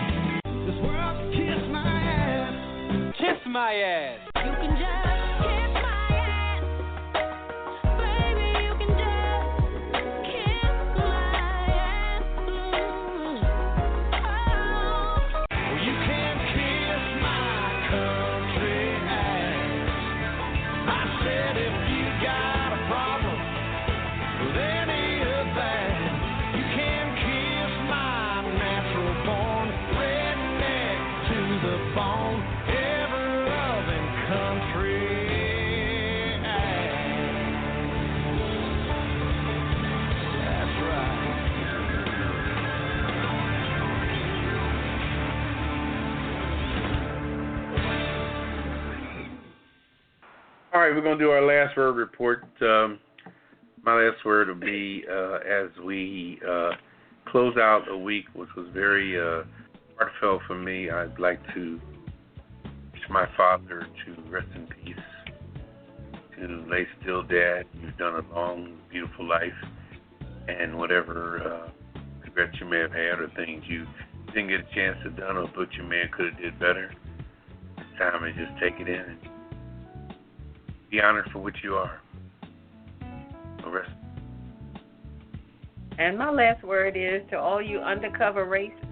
This world, kiss my ass. Kiss my ass. You can just kiss my ass. Baby, you can just kiss my ass. Oh, you can kiss my country ass. I said if you got a problem with any of that, you can kiss my natural born redneck to the bone, ever-loving country ass. That's right. All right, we're going to do our last word report. My last word will be as we close out a week, which was very heartfelt for me. I'd like to wish my father to rest in peace. To lay still, Dad. You've done a long, beautiful life, and whatever regrets you may have had or things you didn't get a chance to done or thought you may have could have did better, it's time to just take it in and be honored for what you are. Rest. And my last word is to all you undercover racists,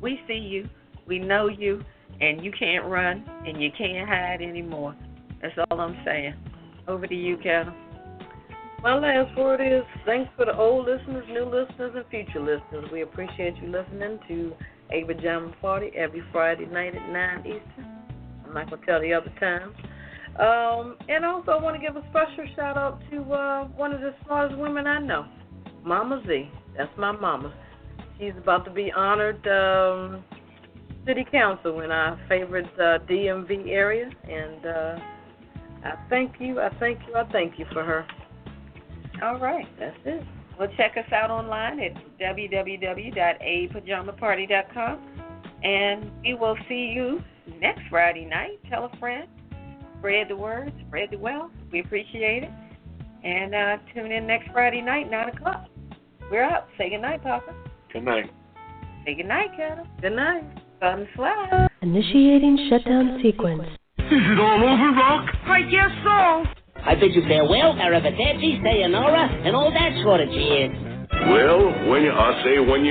we see you, we know you, and you can't run and you can't hide anymore. That's all I'm saying. Over to you, Ketel. My last word is thanks for the old listeners, new listeners, and future listeners. We appreciate you listening to A Pajama Party every Friday night at 9 Eastern. I'm not going to tell the other time. And also I want to give a special shout out to one of the smartest women I know, Mama Z. That's my mama. She's about to be honored city council in our favorite DMV area, and I thank you for her. All right, that's it. Well, check us out online at www.apajamaparty.com, and we will see you next Friday night. Tell a friend, spread the word, spread the wealth. We appreciate it. And tune in next Friday night, 9 o'clock. We're out. Say goodnight, Papa. Good night. Say goodnight, Ketel. Good night. Fun fly. Initiating shutdown sequence. Is it all over, Rock? I guess so. I bid you farewell, arrivederci, sayonara, and all that sort of jazz. Well, when you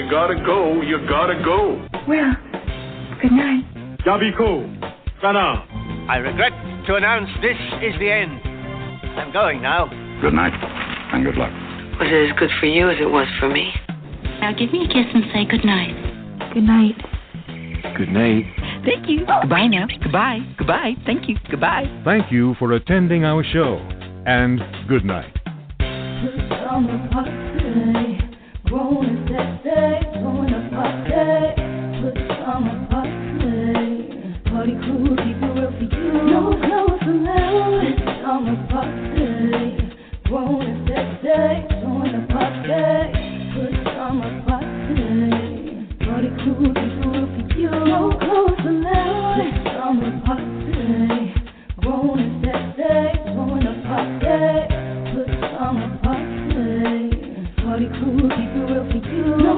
gotta go, you gotta go. Well, good night. Yabiko. Sana. I regret to announce this is the end. I'm going now. Good night, and good luck. Was it as good for you as it was for me? Now give me a kiss and say good night. Good night. Good night. Thank you. Goodbye now. Goodbye. Goodbye. Thank you. Goodbye. Thank you for attending our show, and good night. Pajama Party, growing that day, throwing a party. Pajama Party crew, keep it real for you. No clothes allowed. Pajama Party, growing that day, throwing a party. Pajama Party crew, keep it real for you. No clothes allowed. Pajama Party, growing that day, throwing a party. Pajama Party crew, keep it real for you. No